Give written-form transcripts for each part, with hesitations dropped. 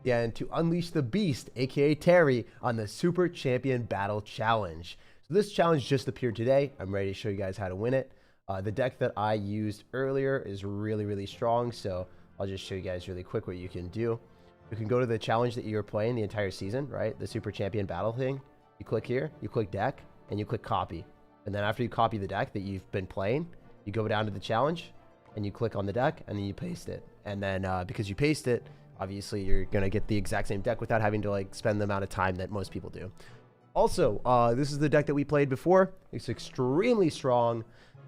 and to unleash the beast, aka Terry, on the Super Champion Battle Challenge. So this challenge just appeared today. I'm ready to show you guys how to win it. The deck that I used earlier is really strong, so I'll just show you guys really quick what you can do. You can go to the challenge that you're playing the entire season, right? The Super Champion Battle thing. You click here, you click deck, and you click copy. And then after you copy the deck that you've been playing, you go down to the challenge, and you click on the deck, and then you paste it. And then because you paste it, obviously you're going to get the exact same deck without having to like spend the amount of time that most people do. Also, this is the deck that we played before. It's extremely strong.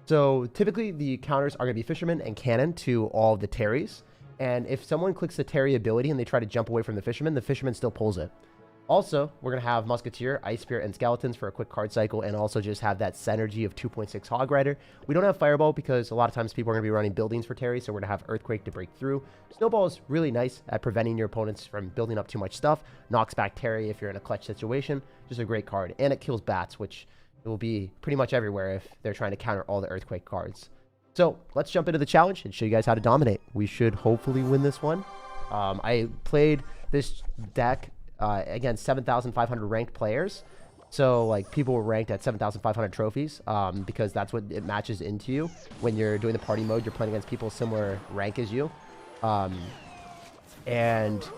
So typically the counters are going to be fisherman and cannon to all the Terrys. And if someone clicks the Terry ability and they try to jump away from the fisherman still pulls it. Also, we're going to have Musketeer, Ice Spirit, and Skeletons for a quick card cycle, and also just have that synergy of 2.6 Hog Rider. We don't have Fireball because a lot of times people are going to be running buildings for Terry, so we're going to have Earthquake to break through. Snowball is really nice at preventing your opponents from building up too much stuff. Knocks back Terry if you're in a clutch situation. Just a great card. And it kills bats, which will be pretty much everywhere if they're trying to counter all the Earthquake cards. So let's jump into the challenge and show you guys how to dominate. We should hopefully win this one. I played this deck against 7,500 ranked players. So like people were ranked at 7,500 trophies because that's what it matches into you. When you're doing the party mode, you're playing against people similar rank as you. And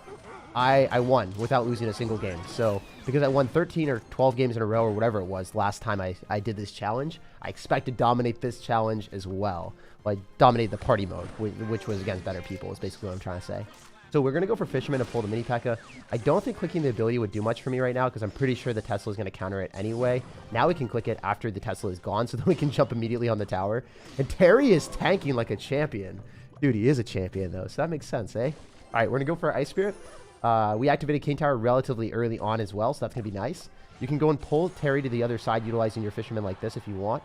I won without losing a single game. So because I won 13 or 12 games in a row or whatever it was last time I did this challenge, I expect to dominate this challenge as well. Like dominate the party mode, which was against better people is basically what I'm trying to say. So we're going to go for Fisherman and pull the Mini P.E.K.K.A. I don't think clicking the ability would do much for me right now because I'm pretty sure the Tesla is going to counter it anyway. Now we can click it after the Tesla is gone so that we can jump immediately on the tower. And Terry is tanking like a champion. Dude, he is a champion though, so that makes sense, eh? All right, we're going to go for Ice Spirit. We activated King Tower relatively early on as well, so that's going to be nice. You can go and pull Terry to the other side utilizing your Fisherman like this if you want.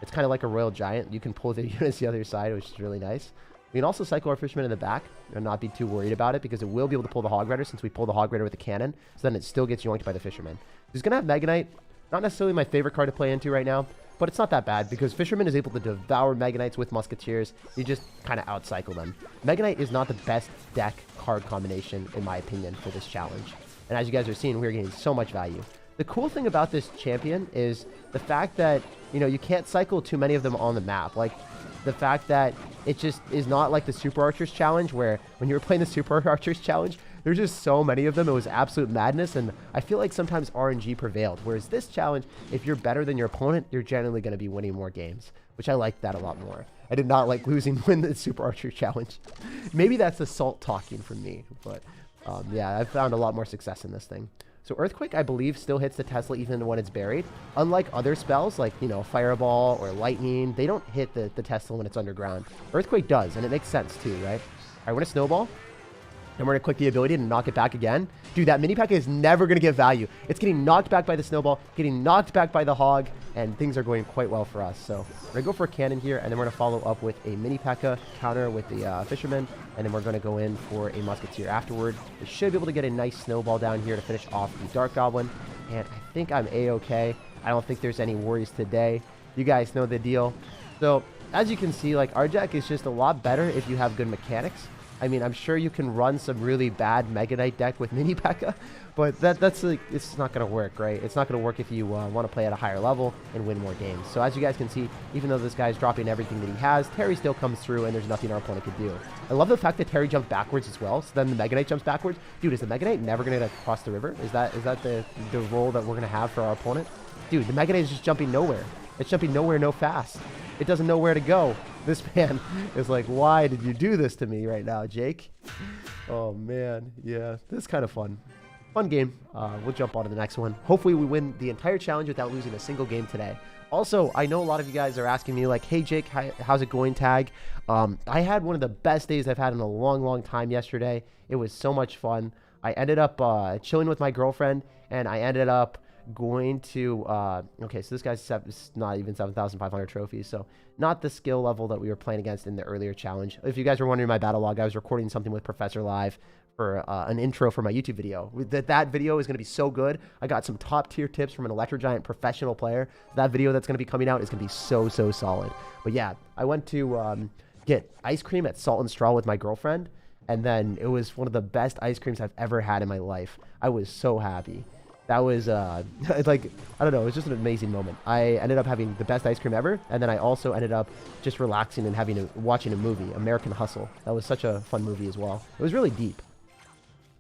It's kind of like a Royal Giant. You can pull the units the other side, which is really nice. We can also cycle our Fisherman in the back and not be too worried about it because it will be able to pull the Hog Rider since we pull the Hog Rider with the cannon. So then it still gets yoinked by the Fisherman. He's going to have Mega Knight. Not necessarily my favorite card to play into right now, but it's not that bad because Fisherman is able to devour Mega Knights with Musketeers. You just kind of outcycle them. Mega Knight is not the best deck card combination, in my opinion, for this challenge. And as you guys are seeing, we're getting so much value. The cool thing about this champion is the fact that, you know, you can't cycle too many of them on the map. Like, the fact that it just is not like the Super Archers challenge where when you were playing the Super Archers challenge, there's just so many of them. It was absolute madness, and I feel like sometimes RNG prevailed. Whereas this challenge, if you're better than your opponent, you're generally going to be winning more games, which I like that a lot more. I did not like losing when the Super Archer challenge. Maybe that's the salt talking from me, but yeah, I've found a lot more success in this thing. So Earthquake, I believe, still hits the Tesla even when it's buried. Unlike other spells like, you know, Fireball or Lightning, they don't hit the Tesla when it's underground. Earthquake does, and it makes sense too, right? All right, we're going to Snowball. And we're going to click the ability to knock it back again. Dude, that Mini P.E.K.K.A. is never going to get value. It's getting knocked back by the Snowball, getting knocked back by the Hog, and things are going quite well for us. So we're going to go for a Cannon here, and then we're going to follow up with a Mini P.E.K.K.A. counter with the Fisherman, and then we're going to go in for a Musketeer afterward. We should be able to get a nice Snowball down here to finish off the Dark Goblin, and I think I'm A-okay. I don't think there's any worries today. You guys know the deal. So as you can see, like, our deck is just a lot better if you have good mechanics. I mean, I'm sure you can run some really bad Mega Knight deck with Mini P.E.K.K.A., but that's like, it's not going to work, right? It's not going to work if you want to play at a higher level and win more games. So as you guys can see, even though this guy's dropping everything that he has, Terry still comes through and there's nothing our opponent can do. I love the fact that Terry jumped backwards as well, so then the Mega Knight jumps backwards. Dude, is the Mega Knight never going to cross the river? Is that the role that we're going to have for our opponent? Dude, the Mega Knight is just jumping nowhere. It's jumping nowhere, no fast. It doesn't know where to go. This man is like, why did you do this to me right now, Jake? Oh, man. Yeah, this is kind of fun. Fun game. We'll jump on to the next one. Hopefully we win the entire challenge without losing a single game today. Also, I know a lot of you guys are asking me like, hey, Jake, how's it going, Tag? I had one of the best days I've had in a long time yesterday. It was so much fun. I ended up chilling with my girlfriend, and I ended up going to okay, so this guy's not even 7,500 trophies, so not the skill level that we were playing against in the earlier challenge. If you guys were wondering my battle log, I was recording something with Professor Live for an intro for my YouTube video. That video is going to be so good. I got some top tier tips from an Electro Giant professional player. That video that's going to be coming out is going to be so solid. But yeah, I went to get ice cream at Salt and Straw with my girlfriend, And then it was one of the best ice creams I've ever had in my life. I was so happy. That was, like, I don't know, it was just an amazing moment. I ended up having the best ice cream ever, and then I also ended up just relaxing and watching a movie, American Hustle. That was such a fun movie as well. It was really deep.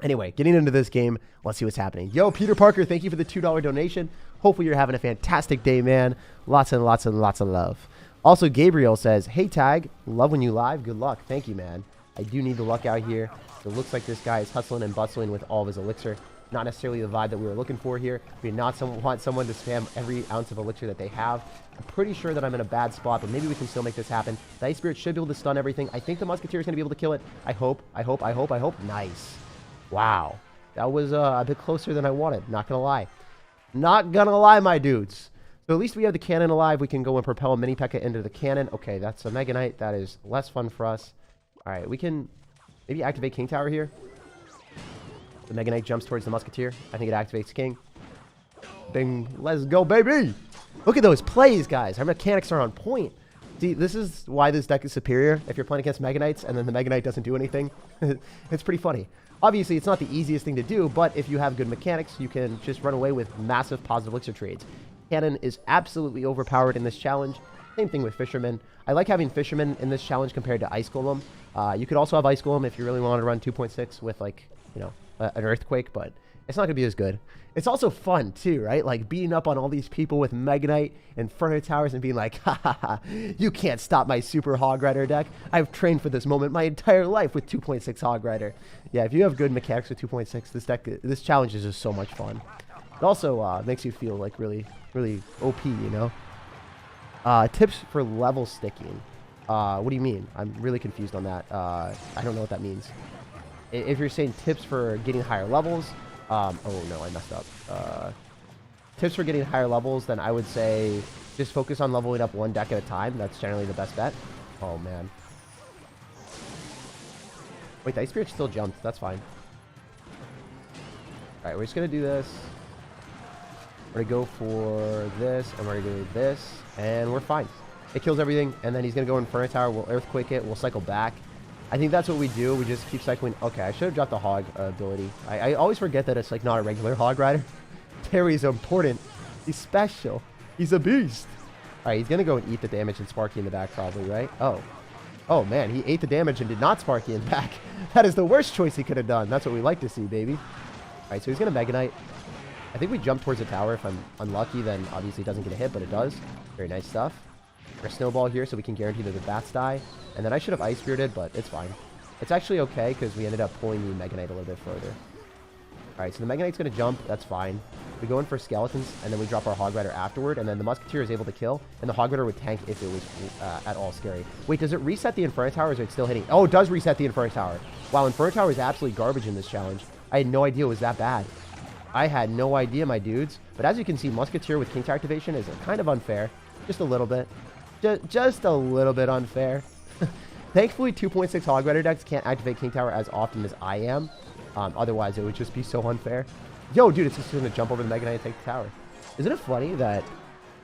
Anyway, getting into this game, let's see what's happening. Yo, Peter Parker, thank you for the $2 donation. Hopefully you're having a fantastic day, man. Lots and lots and lots of love. Also, Gabriel says, hey, Tag, love when you live. Good luck. Thank you, man. I do need the luck out here. It looks like this guy is hustling and bustling with all of his elixir. Not necessarily the vibe that we were looking for here. We do not want someone to spam every ounce of elixir that they have. I'm pretty sure that I'm in a bad spot, but maybe we can still make this happen. The Ice Spirit should be able to stun everything. I think the Musketeer is going to be able to kill it. I hope. Nice. Wow. That was a bit closer than I wanted. Not going to lie. Not going to lie, my dudes. So at least we have the cannon alive. We can go and propel a Mini P.E.K.K.A into the cannon. Okay, that's a Mega Knight. That is less fun for us. All right, we can maybe activate King Tower here. The Mega Knight jumps towards the Musketeer. I think it activates King. Bing. Let's go, baby. Look at those plays, guys. Our mechanics are on point. See, this is why this deck is superior. If you're playing against Mega Knights and then the Mega Knight doesn't do anything, it's pretty funny. Obviously, it's not the easiest thing to do, but if you have good mechanics, you can just run away with massive positive elixir trades. Cannon is absolutely overpowered in this challenge. Same thing with Fisherman. I like having Fisherman in this challenge compared to Ice Golem. You could also have Ice Golem if you really want to run 2.6 with, like, you know, an Earthquake, but it's not going to be as good. It's also fun, too, right? Like, beating up on all these people with Mega Knight and Inferno Towers and being like, ha ha ha, you can't stop my Super Hog Rider deck. I've trained for this moment my entire life with 2.6 Hog Rider. Yeah, if you have good mechanics with 2.6, this challenge is just so much fun. It also makes you feel, like, really, really OP, you know? Tips for level sticking. What do you mean? I'm really confused on that. I don't know what that means. If you're saying tips for getting higher levels, oh no, I messed up. Tips for getting higher levels, then I would say just focus on leveling up one deck at a time. That's generally the best bet. Oh man. Wait, the Ice Spirit still jumped. That's fine. Alright, we're just going to do this. We're going to go for this, and we're going to do this, and we're fine. It kills everything, and then he's going to go Inferno Tower. We'll Earthquake it. We'll cycle back. I think that's what we do. We just keep cycling. Okay, I should have dropped the Hog ability. I always forget that it's like not a regular Hog Rider. Terry's important. He's special. He's a beast. All right, he's going to go and eat the damage and Sparky in the back probably, right? Oh. Oh, man, he ate the damage and did not Sparky in the back. That is the worst choice he could have done. That's what we like to see, baby. All right, so he's going to Mega Knight. I think we jump towards the tower. If I'm unlucky, then obviously it doesn't get a hit, but it does. Very nice stuff. We're Snowball here so we can guarantee that the bats die. And then I should have Ice Spirited, but it's fine. It's actually okay because we ended up pulling the Mega Knight a little bit further. Alright, so the Mega Knight's going to jump. That's fine. We go in for Skeletons, and then we drop our Hog Rider afterward, and then the Musketeer is able to kill, and the Hog Rider would tank if it was at all scary. Wait, does it reset the Inferno Tower, or is it still hitting? Oh, it does reset the Inferno Tower. Wow, Inferno Tower is absolutely garbage in this challenge. I had no idea it was that bad. I had no idea, my dudes. But as you can see, Musketeer with King Tower activation is kind of unfair. Just a little bit. Just a little bit unfair. Thankfully, 2.6 Hog Rider decks can't activate King Tower as often as I am. Otherwise, it would just be so unfair. Yo, dude, it's just going to jump over the Mega Knight and take the tower. Isn't it funny that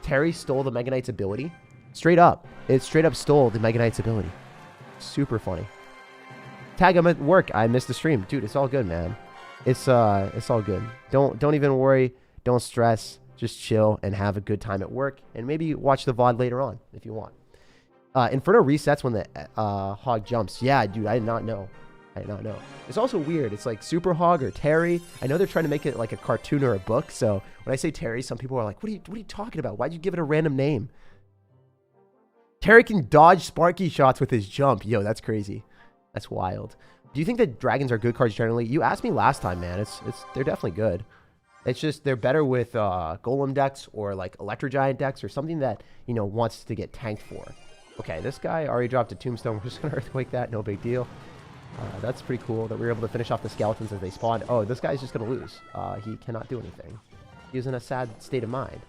Terry stole the Mega Knight's ability? Straight up. It straight up stole the Mega Knight's ability. Super funny. Tag, I'm at work. I missed the stream. Dude, it's all good, man. It's all good. Don't even worry. Don't stress. Just chill and have a good time at work. And maybe watch the VOD later on if you want. Inferno resets when the Hog jumps. Yeah, dude, I did not know. I did not know. It's also weird. It's like Super Hog or Terry. I know they're trying to make it like a cartoon or a book. So when I say Terry, some people are like, what are you talking about? Why'd you give it a random name? Terry can dodge Sparky shots with his jump. Yo, that's crazy. That's wild. Do you think that dragons are good cards generally? You asked me last time, man. They're definitely good. It's just they're better with Golem decks or like Electro Giant decks or something that, you know, wants to get tanked for. Okay, this guy already dropped a Tombstone. We're just going to Earthquake that. No big deal. That's pretty cool that we were able to finish off the Skeletons as they spawned. Oh, this guy's just going to lose. He cannot do anything. He's in a sad state of mind.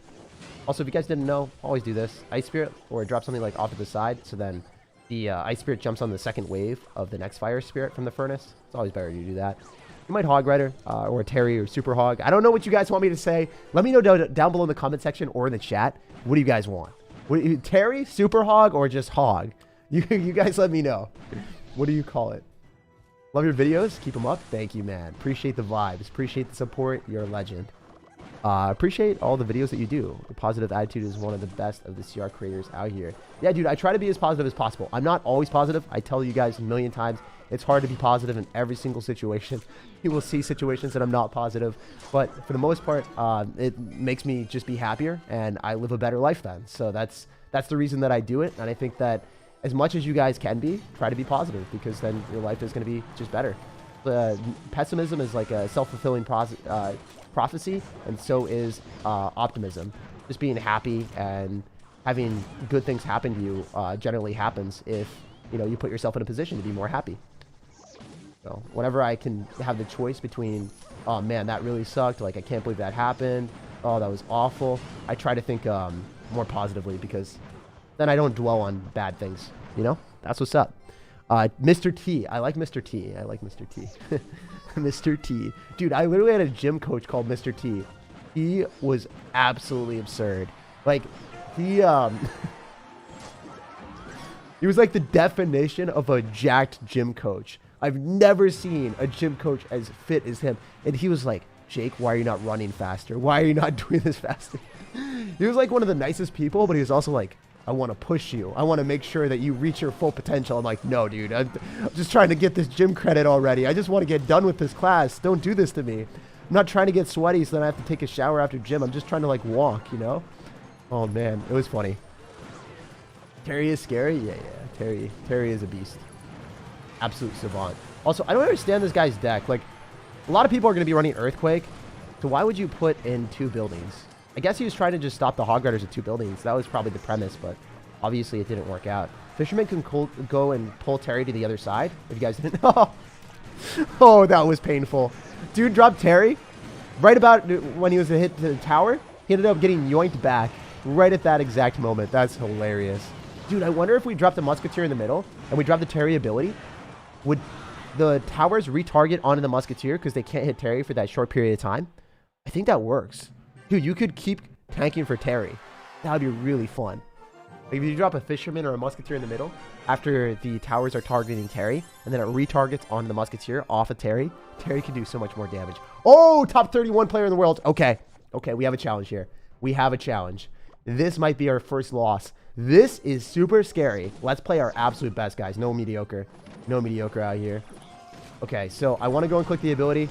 Also, if you guys didn't know, always do this. Ice Spirit, or drop something like off to the side, so then the Ice Spirit jumps on the second wave of the next Fire Spirit from the Furnace. It's always better to do that. You might Hog Rider, or Terry, or Super Hog. I don't know what you guys want me to say. Let me know down below in the comment section or in the chat. What do you guys want? Terry, Super Hog, or just Hog? You guys let me know. What do you call it? Love your videos. Keep them up. Thank you, man. Appreciate the vibes. Appreciate the support. You're a legend. Appreciate all the videos that you do. The positive attitude is one of the best of the CR creators out here. Yeah, dude, I try to be as positive as possible. I'm not always positive. I tell you guys a million times. It's hard to be positive in every single situation. You will see situations that I'm not positive. But for the most part, it makes me just be happier. And I live a better life then. So that's the reason that I do it. And I think that as much as you guys can be, try to be positive. Because then your life is going to be just better. Pessimism is like a self-fulfilling prophecy, and so is optimism. Just being happy and having good things happen to you generally happens if you put yourself in a position to be more happy. So whenever I can have the choice between, oh man, that really sucked, like I can't believe that happened, oh that was awful, I try to think more positively, because then I don't dwell on bad things. That's what's up. Mr. T. I like Mr. T. I like Mr. T. Mr. T. Dude, I literally had a gym coach called Mr. T. He was absolutely absurd. Like, he was like the definition of a jacked gym coach. I've never seen a gym coach as fit as him. And he was like, Jake, why are you not running faster? Why are you not doing this faster? He was like one of the nicest people, but he was also like, I want to push you. I want to make sure that you reach your full potential. I'm like, no, dude. I'm just trying to get this gym credit already. I just want to get done with this class. Don't do this to me. I'm not trying to get sweaty so then I have to take a shower after gym. I'm just trying to, like, walk, Oh, man. It was funny. Terry is scary? Yeah. Terry is a beast. Absolute savant. Also, I don't understand this guy's deck. Like, a lot of people are going to be running Earthquake. So why would you put in 2 buildings? I guess he was trying to just stop the Hog Riders at 2 buildings. That was probably the premise, but obviously it didn't work out. Fisherman can go and pull Terry to the other side. If you guys didn't know. Oh, that was painful. Dude dropped Terry right about when he was hit to the tower. He ended up getting yoinked back right at that exact moment. That's hilarious. Dude, I wonder if we drop the Musketeer in the middle and we drop the Terry ability, would the towers retarget onto the Musketeer because they can't hit Terry for that short period of time? I think that works. Dude, you could keep tanking for Terry. That would be really fun. Like if you drop a Fisherman or a Musketeer in the middle after the towers are targeting Terry, and then it retargets on the Musketeer off of Terry, Terry can do so much more damage. Oh, top 31 player in the world. Okay, we have a challenge here. We have a challenge. This might be our first loss. This is super scary. Let's play our absolute best, guys. No mediocre. No mediocre out here. Okay, so I want to go and click the ability.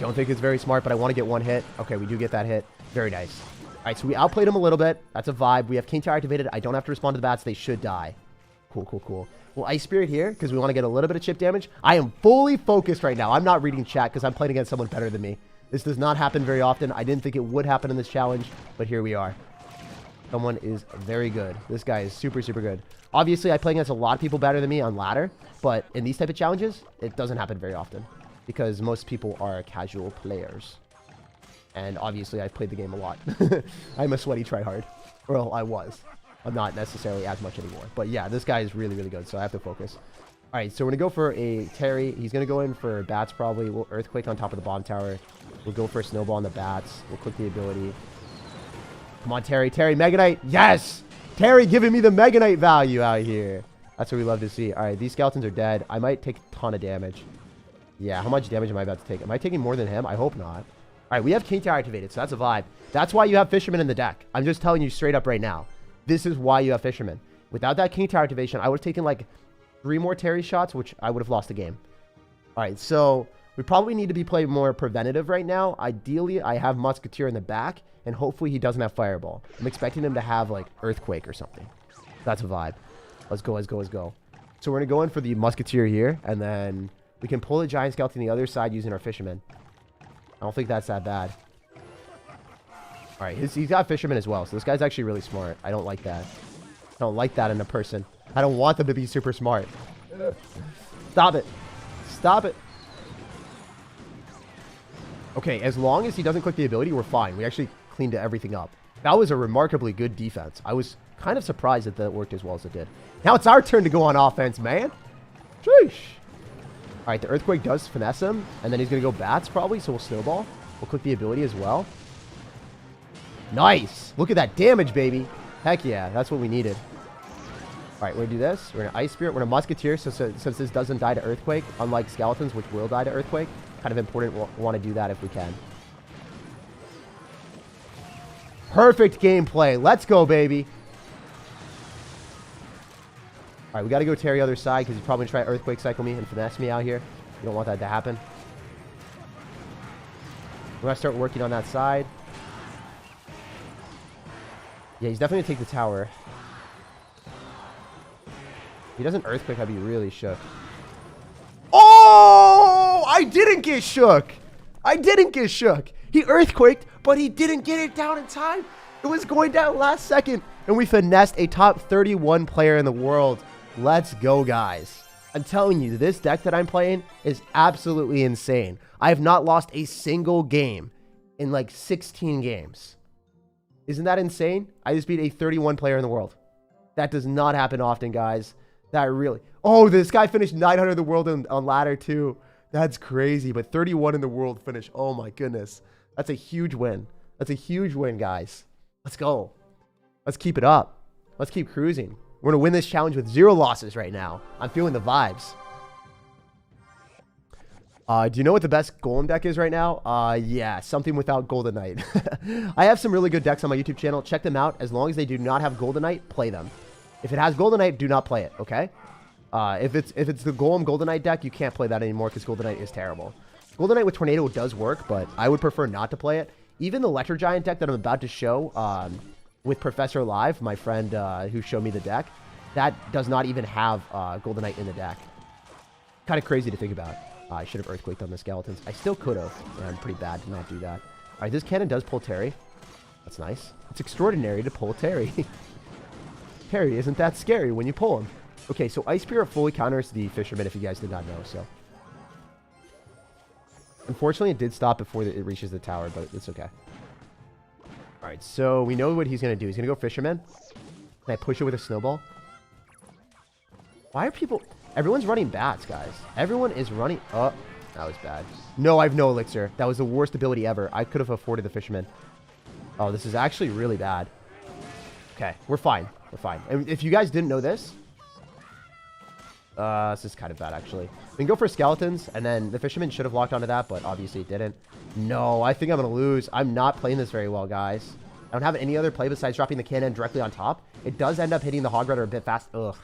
Don't think it's very smart, but I want to get 1 hit. Okay, we do get that hit. Very nice. All right, so we outplayed him a little bit. That's a vibe. We have King Tower activated. I don't have to respond to the bats. They should die. Cool. Well, Ice Spirit here because we want to get a little bit of chip damage. I am fully focused right now. I'm not reading chat because I'm playing against someone better than me. This does not happen very often. I didn't think it would happen in this challenge, but here we are. Someone is very good. This guy is super good. Obviously, I play against a lot of people better than me on ladder, but in these type of challenges, it doesn't happen very often because most people are casual players. And obviously, I've played the game a lot. I'm a sweaty tryhard. Well, I was. I'm not necessarily as much anymore. But yeah, this guy is really good, so I have to focus. All right, so we're going to go for a Terry. He's going to go in for bats probably. We'll Earthquake on top of the bomb tower. We'll go for a Snowball on the bats. We'll click the ability. Come on, Terry. Mega Knight. Yes! Terry giving me the Mega Knight value out here. That's what we love to see. All right, these skeletons are dead. I might take a ton of damage. Yeah, how much damage am I about to take? Am I taking more than him? I hope not. All right, we have King Tower activated, so that's a vibe. That's why you have Fisherman in the deck. I'm just telling you straight up right now. This is why you have Fisherman. Without that King Tower activation, I would have taken like 3 more Terry shots, which I would have lost the game. All right, so we probably need to be playing more preventative right now. Ideally, I have Musketeer in the back, and hopefully he doesn't have Fireball. I'm expecting him to have like Earthquake or something. That's a vibe. Let's go. So we're going to go in for the Musketeer here, and then we can pull the Giant Skeleton on the other side using our Fisherman. I don't think that's that bad. All right, he's got Fisherman as well, so this guy's actually really smart. I don't like that. I don't like that in a person. I don't want them to be super smart. Stop it. Okay, as long as he doesn't click the ability, we're fine. We actually cleaned everything up. That was a remarkably good defense. I was kind of surprised that worked as well as it did. Now it's our turn to go on offense, man. Sheesh. All right, the Earthquake does finesse him, and then he's going to go bats probably, so we'll Snowball. We'll click the ability as well. Nice. Look at that damage, baby. Heck yeah, that's what we needed. All right, we're going to do this. We're going to Ice Spirit. We're going to Musketeer. So since this doesn't die to Earthquake, unlike Skeletons, which will die to Earthquake, kind of important. We'll want to do that if we can. Perfect gameplay. Let's go, baby. All right, we got to go Terry other side because he's probably going to try Earthquake Cycle me and finesse me out here. You don't want that to happen. We're going to start working on that side. Yeah, he's definitely going to take the tower. If he doesn't Earthquake, I'd be really shook. Oh! I didn't get shook! I didn't get shook! He Earthquaked, but he didn't get it down in time. It was going down last second. And we finessed a top 31 player in the world. Let's go, guys. I'm telling you, this deck that I'm playing is absolutely insane. I have not lost a single game in like 16 games. Isn't that insane? I just beat a 31 player in the world. That does not happen often, guys. That really... Oh, this guy finished 900 in the world on ladder, too. That's crazy. But 31 in the world finish. Oh, my goodness. That's a huge win. That's a huge win, guys. Let's go. Let's keep it up. Let's keep cruising. We're going to win this challenge with 0 losses right now. I'm feeling the vibes. Do you know what the best Golem deck is right now? Yeah, something without Golden Knight. I have some really good decks on my YouTube channel. Check them out. As long as they do not have Golden Knight, play them. If it has Golden Knight, do not play it, okay? If it's the Golem Golden Knight deck, you can't play that anymore because Golden Knight is terrible. Golden Knight with Tornado does work, but I would prefer not to play it. Even the Electro Giant deck that I'm about to show with Professor Live, my friend who showed me the deck, that does not even have Golden Knight in the deck. Kind of crazy to think about. I should have Earthquaked on the Skeletons. I still could have. I'm pretty bad to not do that. All right, this cannon does pull Terry. That's nice. It's extraordinary to pull Terry. Terry isn't that scary when you pull him. Okay, so Ice Spirit fully counters the Fisherman, if you guys did not know, so. Unfortunately, it did stop before it reaches the tower, but it's okay. All right, so we know what he's going to do. He's going to go Fisherman. Can I push it with a snowball? Why are people... Everyone's running bats, guys. Everyone is running... Oh, that was bad. No, I have no elixir. That was the worst ability ever. I could have afforded the Fisherman. Oh, this is actually really bad. Okay, we're fine. We're fine. And if you guys didn't know this... this is kind of bad, actually. We can go for Skeletons, and then the Fisherman should have locked onto that, but obviously it didn't. No, I think I'm going to lose. I'm not playing this very well, guys. I don't have any other play besides dropping the cannon directly on top. It does end up hitting the Hog Rider a bit fast. Ugh.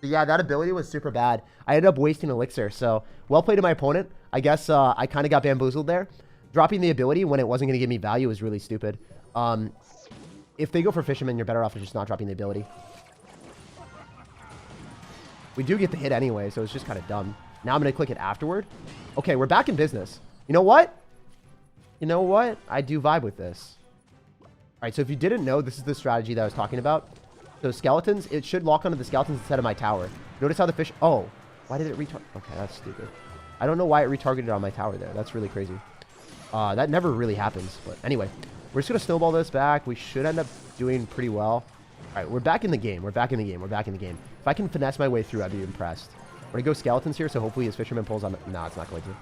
Yeah, that ability was super bad. I ended up wasting elixir, so well played to my opponent. I guess I kind of got bamboozled there. Dropping the ability when it wasn't going to give me value was really stupid. If they go for Fisherman, you're better off just not dropping the ability. We do get the hit anyway, so it's just kind of dumb. Now I'm going to click it afterward. Okay, we're back in business. You know what? You know what? I do vibe with this. All right, so if you didn't know, this is the strategy that I was talking about. So Skeletons, it should lock onto the Skeletons instead of my tower. Notice how the fish... Oh, why did it retarget? Okay, that's stupid. I don't know why it retargeted on my tower there. That's really crazy. That never really happens. But anyway, we're just going to snowball this back. We should end up doing pretty well. All right, we're back in the game. We're back in the game. We're back in the game. If I can finesse my way through, I'd be impressed. We're going to go Skeletons here, so hopefully his Fisherman pulls on... No, it's not going to.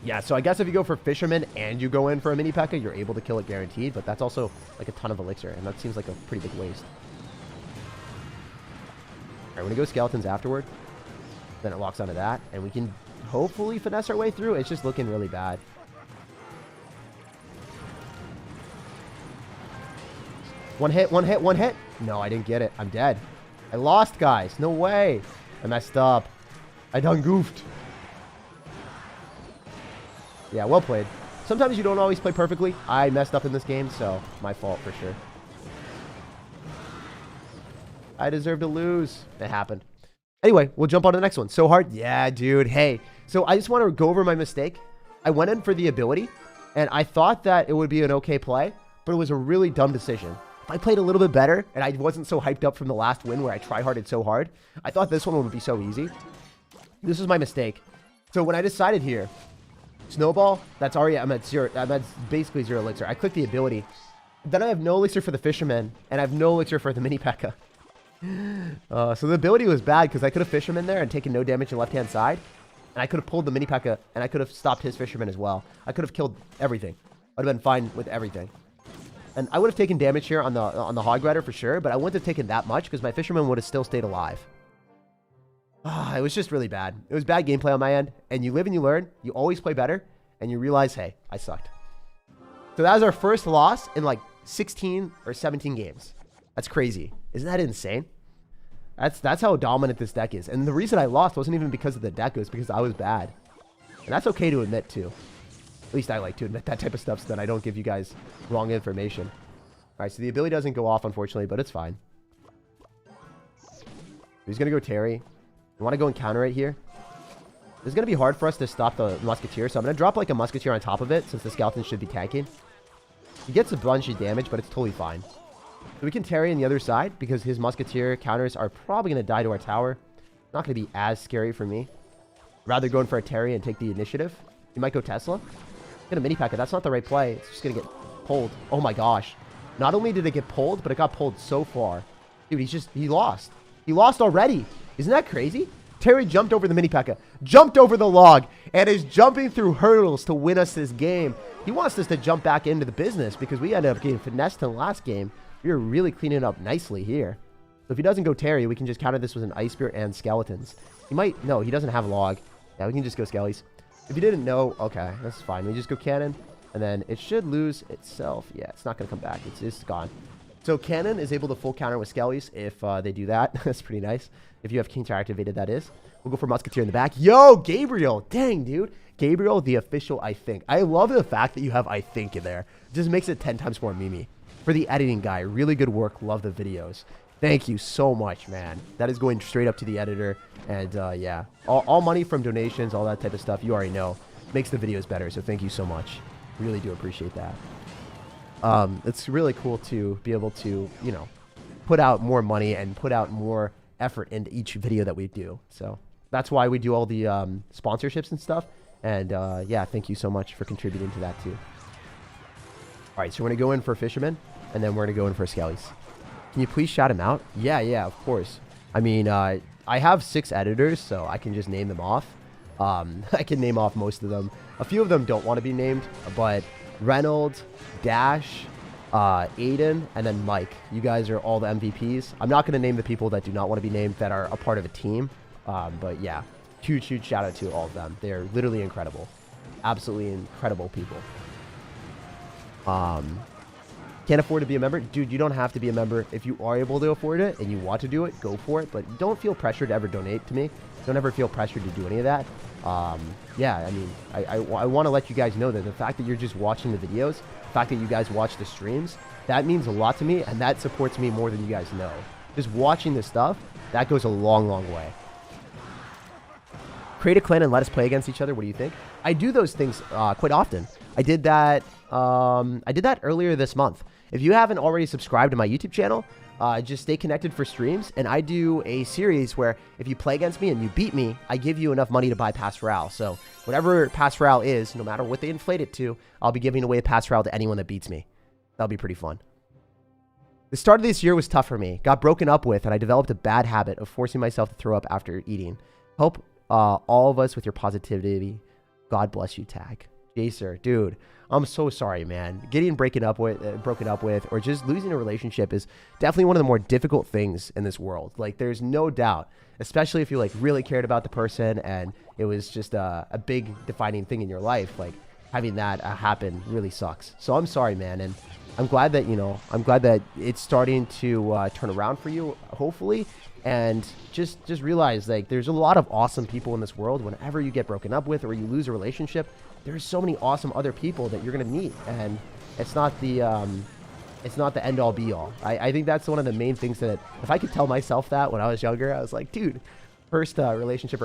Yeah, so I guess if you go for Fisherman and you go in for a mini P.E.K.K.A, you're able to kill it guaranteed, but that's also like a ton of elixir, and that seems like a pretty big waste. All right, we're going to go Skeletons afterward. Then it locks onto that, and we can hopefully finesse our way through. It's just looking really bad. One hit, one hit, one hit. No, I didn't get it. I'm dead. I lost, guys. No way. I messed up. I done goofed. Yeah, well played. Sometimes you don't always play perfectly. I messed up in this game, so my fault for sure. I deserve to lose. It happened. Anyway, we'll jump on to the next one. So hard? Yeah, dude. Hey, so I just want to go over my mistake. I went in for the ability, and I thought that it would be an okay play, but it was a really dumb decision. If I played a little bit better, and I wasn't so hyped up from the last win where I try-harded so hard, I thought this one would be so easy. This was my mistake. So when I decided here, Snowball, that's already, I'm at zero, that's basically 0 elixir. I clicked the ability. Then I have no elixir for the Fisherman, and I have no elixir for the mini P.E.K.K.A. So the ability was bad because I could have Fisherman there and taken no damage on the left-hand side. And I could have pulled the mini P.E.K.K.A, and I could have stopped his Fisherman as well. I could have killed everything. I'd have been fine with everything. And I would have taken damage here on the hog rider for sure, but I wouldn't have taken that much because my fisherman would have still stayed alive. It was just really bad. It was bad gameplay on my end. And you live and you learn. You always play better. And you realize, hey, I sucked. So that was our first loss in like 16 or 17 games. That's crazy. Isn't that insane? That's how dominant this deck is. And the reason I lost wasn't even because of the deck. It was because I was bad. And that's okay to admit too. At least I like to admit that type of stuff so that I don't give you guys wrong information. All right, so the ability doesn't go off, unfortunately, but it's fine. He's going to go Terry. You want to go and counter it here? It's going to be hard for us to stop the Musketeer, so I'm going to drop like a Musketeer on top of it since the Skeleton should be tanking. He gets a bunch of damage, but it's totally fine. So we can Terry on the other side because his Musketeer counters are probably going to die to our tower. Not going to be as scary for me. Rather going for a Terry and take the initiative. He might go Tesla. Get a mini packet. That's not the right play. It's just going to get pulled. Oh my gosh. Not only did it get pulled, but it got pulled so far. Dude, he lost. He lost already. Isn't that crazy? Terry jumped over the mini packet, jumped over the log, and is jumping through hurdles to win us this game. He wants us to jump back into the business because we ended up getting finessed in the last game. We were really cleaning it up nicely here. So if he doesn't go Terry, we can just counter this with an Ice Spear and Skeletons. He might... No, he doesn't have log. Yeah, we can just go Skellies. If you didn't know, okay, that's fine. We just go Cannon, and then it should lose itself. Yeah, it's not going to come back. It's just gone. So Cannon is able to full counter with Skellies if they do that. That's pretty nice. If you have Counter activated, that is. We'll go for Musketeer in the back. Yo, Gabriel. Dang, dude. Gabriel, the official I think. I love the fact that you have I think in there. It just makes it 10 times more memey. For the editing guy, really good work. Love the videos. Thank you so much, man. That is going straight up to the editor. And yeah, all money from donations, all that type of stuff, you already know, makes the videos better. So thank you so much. Really do appreciate that. It's really cool to be able to, you know, put out more money and put out more effort into each video that we do. So that's why we do all the sponsorships and stuff. And yeah, thank you so much for contributing to that too. All right, so we're going to go in for Fisherman, and then we're going to go in for Skellies. Can you please shout him out? Yeah, of course. I mean, I have 6 editors, so I can just name them off. I can name off most of them. A few of them don't want to be named, but Reynolds, Dash, Aiden, and then Mike. You guys are all the MVPs. I'm not going to name the people that do not want to be named that are a part of a team. But yeah, huge shout out to all of them. They're literally incredible. Absolutely incredible people. Can't afford to be a member? Dude, you don't have to be a member. If you are able to afford it and you want to do it, go for it. But don't feel pressured to ever donate to me. Don't ever feel pressured to do any of that. Yeah, I mean, I want to let you guys know that the fact that you're just watching the videos, the fact that you guys watch the streams, that means a lot to me, and that supports me more than you guys know. Just watching this stuff, that goes a long way. Create a clan and let us play against each other. What do you think? I do those things quite often. I did that earlier this month. If you haven't already subscribed to my YouTube channel, just stay connected for streams. And I do a series where if you play against me and you beat me, I give you enough money to buy Pass Royale. So whatever Pass Royale is, no matter what they inflate it to, I'll be giving away a Pass Royale to anyone that beats me. That'll be pretty fun. The start of this year was tough for me. Got broken up with, and I developed a bad habit of forcing myself to throw up after eating. Help all of us with your positivity. God bless you, Tag. Jacer, dude, I'm so sorry, man. Getting broken up with, or just losing a relationship is definitely one of the more difficult things in this world. Like, there's no doubt, especially if you like really cared about the person and it was just a big defining thing in your life. Like, having that happen really sucks. So I'm sorry, man, and I'm glad that, you know, it's starting to turn around for you, hopefully. And just realize, like, there's a lot of awesome people in this world. Whenever you get broken up with or you lose a relationship, there's so many awesome other people that you're gonna meet, and it's not the end all be all. I think that's one of the main things that if I could tell myself that when I was younger, I was like, dude, first relationship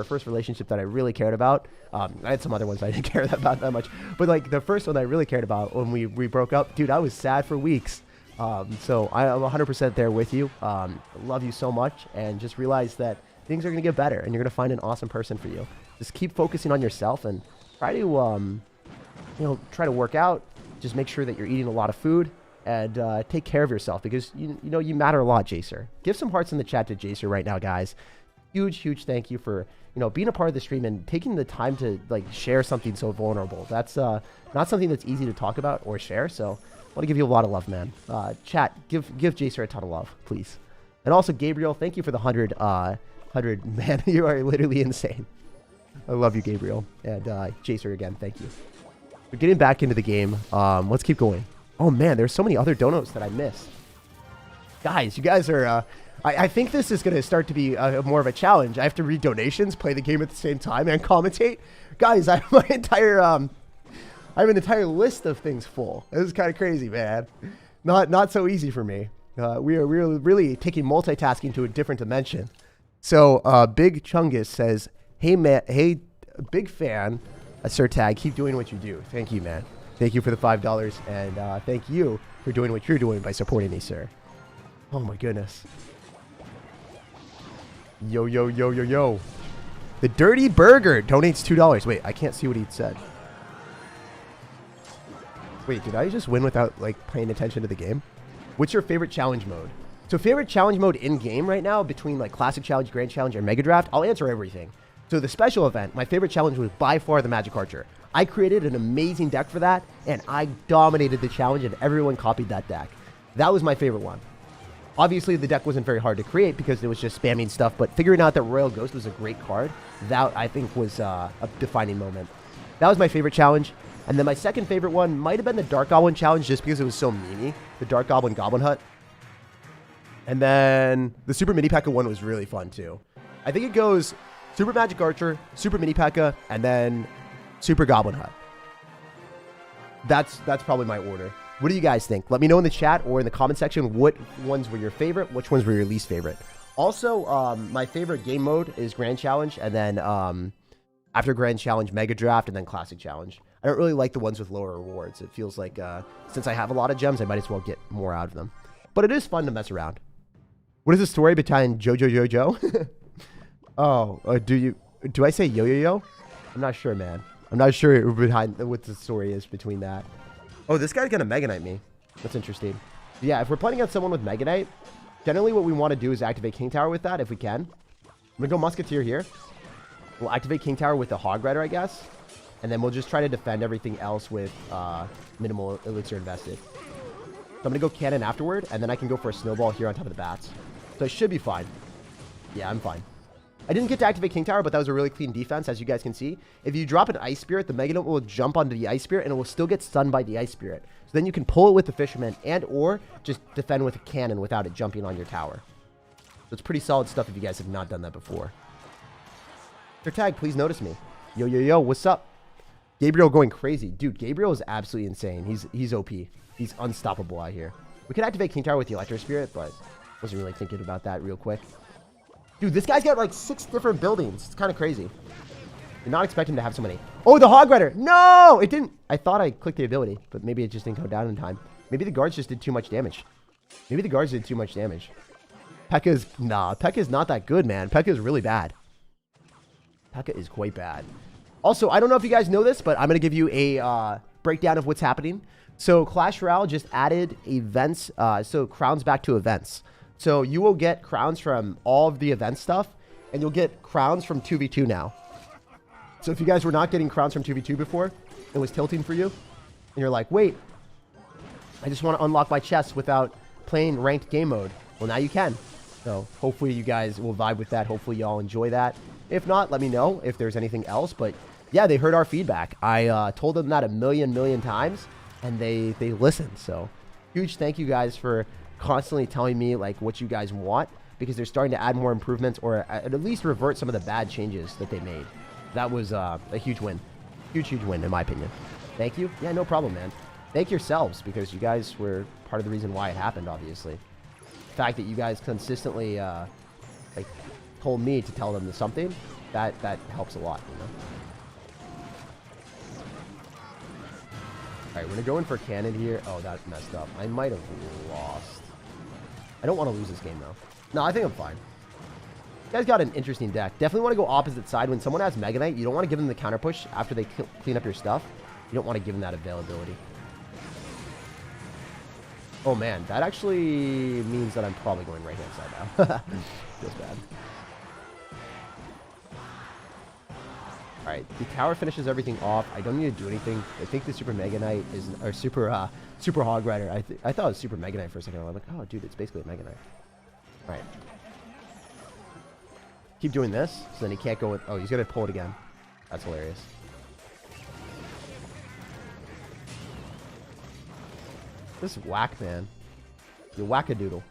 that I really cared about. I had some other ones I didn't care about that much, but like the first one I really cared about when we broke up, dude, I was sad for weeks. So I'm 100% there with you. Love you so much, and just realize that things are gonna get better, and you're gonna find an awesome person for you. Just keep focusing on yourself and try to, you know, try to work out. Just make sure that you're eating a lot of food and take care of yourself, because you know you matter a lot, Jacer. Give some hearts in the chat to Jacer right now, guys. huge thank you for, you know, being a part of the stream and taking the time to like share something so vulnerable. That's not something that's easy to talk about or share. So I want to give you a lot of love, man. Chat, give Jacer a ton of love, please. And also Gabriel, thank you for the 100, man, you are literally insane. I love you, Gabriel. And Jacer again, thank you. We're getting back into the game. Let's keep going. Oh man, there's so many other donos that I missed. Guys, you guys are, I think this is going to start to be more of a challenge. I have to read donations, play the game at the same time, and commentate. Guys, I have my entire, I have an entire list of things full. This is kind of crazy, man. Not so easy for me. We are really taking multitasking to a different dimension. So, Big Chungus says, hey, man, hey, big fan, SirTag, keep doing what you do. Thank you, man. Thank you for the $5, and thank you for doing what you're doing by supporting me, sir. Oh, my goodness. Yo. The Dirty Burger donates $2. Wait, I can't see what he said. Wait, did I just win without, like, paying attention to the game? What's your favorite challenge mode? So favorite challenge mode in-game right now between, like, Classic Challenge, Grand Challenge, and Mega Draft? I'll answer everything. So the special event, my favorite challenge was by far the Magic Archer. I created an amazing deck for that, and I dominated the challenge, and everyone copied that deck. That was my favorite one. Obviously, the deck wasn't very hard to create because it was just spamming stuff, but figuring out that Royal Ghost was a great card, that, I think, was a defining moment. That was my favorite challenge. And then my second favorite one might have been the Dark Goblin challenge just because it was so memey. The Dark Goblin Goblin Hut. And then the Super Mini P.E.K.K.A one was really fun, too. I think it goes Super Magic Archer, Super Mini P.E.K.K.A, and then Super Goblin Hut. That's probably my order. What do you guys think? Let me know in the chat or in the comment section what ones were your favorite, which ones were your least favorite. Also, my favorite game mode is Grand Challenge, and then after Grand Challenge, Mega Draft, and then Classic Challenge. I don't really like the ones with lower rewards. It feels like since I have a lot of gems, I might as well get more out of them. But it is fun to mess around. What is the story behind Jojo? Oh, do I say yo? I'm not sure, man. I'm not sure behind what the story is between that. Oh, this guy's gonna Mega Knight me. That's interesting. Yeah, if we're playing against someone with Mega Knight, generally what we want to do is activate King Tower with that if we can. I'm gonna go Musketeer here. We'll activate King Tower with the Hog Rider, I guess. And then we'll just try to defend everything else with minimal elixir invested. So I'm gonna go Cannon afterward, and then I can go for a Snowball here on top of the bats. So I should be fine. Yeah, I'm fine. I didn't get to activate King Tower, but that was a really clean defense, as you guys can see. If you drop an Ice Spirit, the Mega Knight will jump onto the Ice Spirit, and it will still get stunned by the Ice Spirit. So then you can pull it with the Fisherman, and or just defend with a Cannon without it jumping on your tower. So it's pretty solid stuff if you guys have not done that before. SirTag, please notice me. Yo, what's up? Gabriel going crazy. Dude, Gabriel is absolutely insane. He's OP. He's unstoppable out here. We could activate King Tower with the Electro Spirit, but wasn't really thinking about that real quick. Dude, this guy's got like 6 different buildings. It's kind of crazy. Did not expect him to have so many. Oh, the Hog Rider. No, it didn't. I thought I clicked the ability, but maybe it just didn't go down in time. Maybe the guards just did too much damage. P.E.K.K.A is not that good, man. P.E.K.K.A is really bad. P.E.K.K.A is quite bad. Also, I don't know if you guys know this, but I'm going to give you a breakdown of what's happening. So Clash Royale just added events, so crowns back to events. So you will get crowns from all of the event stuff, and you'll get crowns from 2v2 now. So if you guys were not getting crowns from 2v2 before, it was tilting for you, and you're like, wait, I just want to unlock my chest without playing ranked game mode. Well, now you can. So hopefully you guys will vibe with that. Hopefully y'all enjoy that. If not, let me know if there's anything else. But yeah, they heard our feedback. I told them that a million times, and they listened. So huge thank you guys for constantly telling me like what you guys want, because they're starting to add more improvements or at least revert some of the bad changes that they made. That was a huge win. Huge win in my opinion. Thank you. Yeah, no problem, man. Thank yourselves, because you guys were part of the reason why it happened, obviously. The fact that you guys consistently like told me to tell them something, that helps a lot, you know. All right, we're gonna go in for cannon here. Oh, that messed up. I might have lost. I don't want to lose this game though. No, I think I'm fine. You guys got an interesting deck. Definitely want to go opposite side. When someone has Mega Knight, you don't want to give them the counter push after they clean up your stuff. You don't want to give them that availability. Oh man, that actually means that I'm probably going right hand side now. Feels bad. All right, the tower finishes everything off. I don't need to do anything. I think the Super Mega Knight is, or Super Hog Rider. I thought it was Super Mega Knight for a second. I'm like, oh, dude, it's basically a Mega Knight. All right. Keep doing this, so then he can't go with, oh, he's going to pull it again. That's hilarious. This is whack, man. You whack-a-doodle.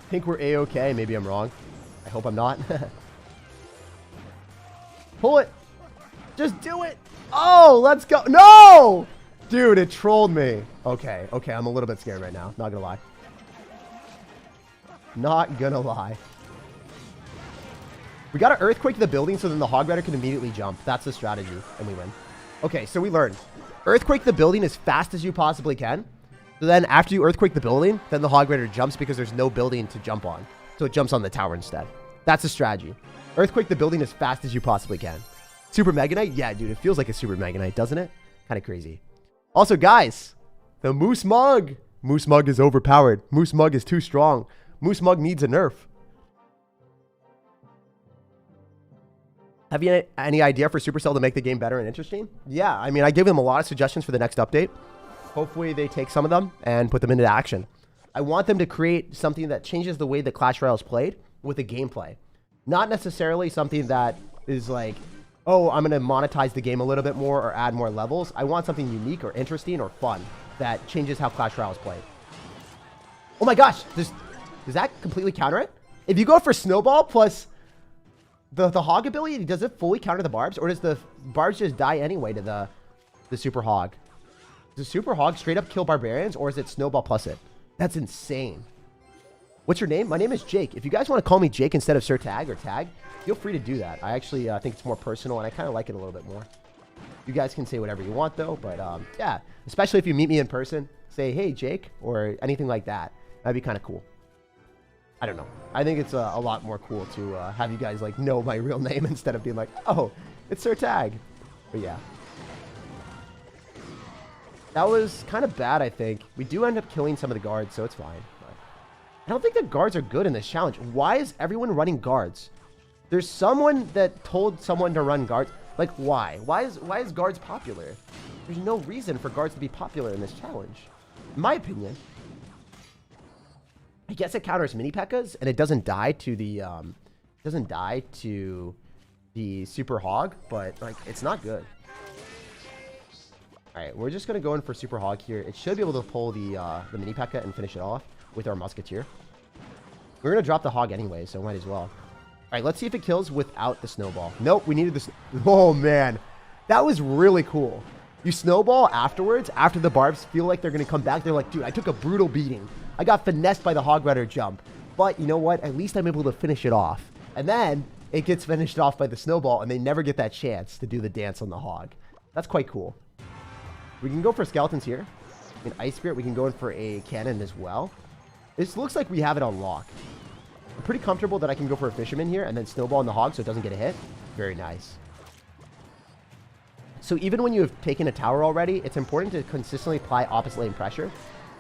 Think we're A-okay. Maybe I'm wrong. I hope I'm not. Pull it. Just do it. Oh, let's go. No! Dude, it trolled me. Okay, okay. I'm a little bit scared right now. Not gonna lie. Not gonna lie. We gotta earthquake the building so then the Hog Rider can immediately jump. That's the strategy, and we win. Okay, so we learned. Earthquake the building as fast as you possibly can. So then after you earthquake the building, then the Hog Rider jumps because there's no building to jump on. So it jumps on the tower instead. That's the strategy. Earthquake the building as fast as you possibly can. Super Mega Knight? Yeah, dude, it feels like a Super Mega Knight, doesn't it? Kind of crazy. Also, guys, the Moose Mug. Moose Mug is overpowered. Moose Mug is too strong. Moose Mug needs a nerf. Have you any idea for Supercell to make the game better and interesting? Yeah, I mean, I gave them a lot of suggestions for the next update. Hopefully they take some of them and put them into action. I want them to create something that changes the way that Clash Royale is played with the gameplay. Not necessarily something that is like, oh, I'm going to monetize the game a little bit more or add more levels. I want something unique or interesting or fun that changes how Clash Royale is played. Oh my gosh, does that completely counter it? If you go for Snowball plus the Hog ability, does it fully counter the Barbs? Or does the Barbs just die anyway to the Super Hog? Does Super Hog straight up kill Barbarians, or is it Snowball plus it? That's insane. What's your name? My name is Jake. If you guys want to call me Jake instead of SirTag or Tag, feel free to do that. I actually think it's more personal, and I kind of like it a little bit more. You guys can say whatever you want, though. But, yeah, especially if you meet me in person, say, hey, Jake, or anything like that. That'd be kind of cool. I don't know. I think it's a lot more cool to have you guys, like, know my real name instead of being like, oh, it's SirTag. But, yeah. That was kind of bad, I think. We do end up killing some of the guards, so it's fine. But I don't think the guards are good in this challenge. Why is everyone running guards? There's someone that told someone to run guards. Like, why? Why is guards popular? There's no reason for guards to be popular in this challenge. In my opinion. I guess it counters mini P.E.K.K.A.s, and it doesn't die to the Super Hog, but, like, it's not good. Alright, we're just going to go in for Super Hog here. It should be able to pull the mini P.E.K.K.A. and finish it off with our Musketeer. We're going to drop the Hog anyway, so might as well. Alright, let's see if it kills without the Snowball. Nope, we needed the... Oh, man. That was really cool. You Snowball afterwards, after the Barbs feel like they're going to come back. They're like, dude, I took a brutal beating. I got finessed by the Hog Rider jump. But you know what? At least I'm able to finish it off. And then it gets finished off by the Snowball, and they never get that chance to do the dance on the Hog. That's quite cool. We can go for skeletons here. In Ice Spirit, we can go in for a cannon as well. This looks like we have it on lock. I'm pretty comfortable that I can go for a fisherman here and then snowball on the Hog so it doesn't get a hit. Very nice. So even when you have taken a tower already, it's important to consistently apply opposite lane pressure.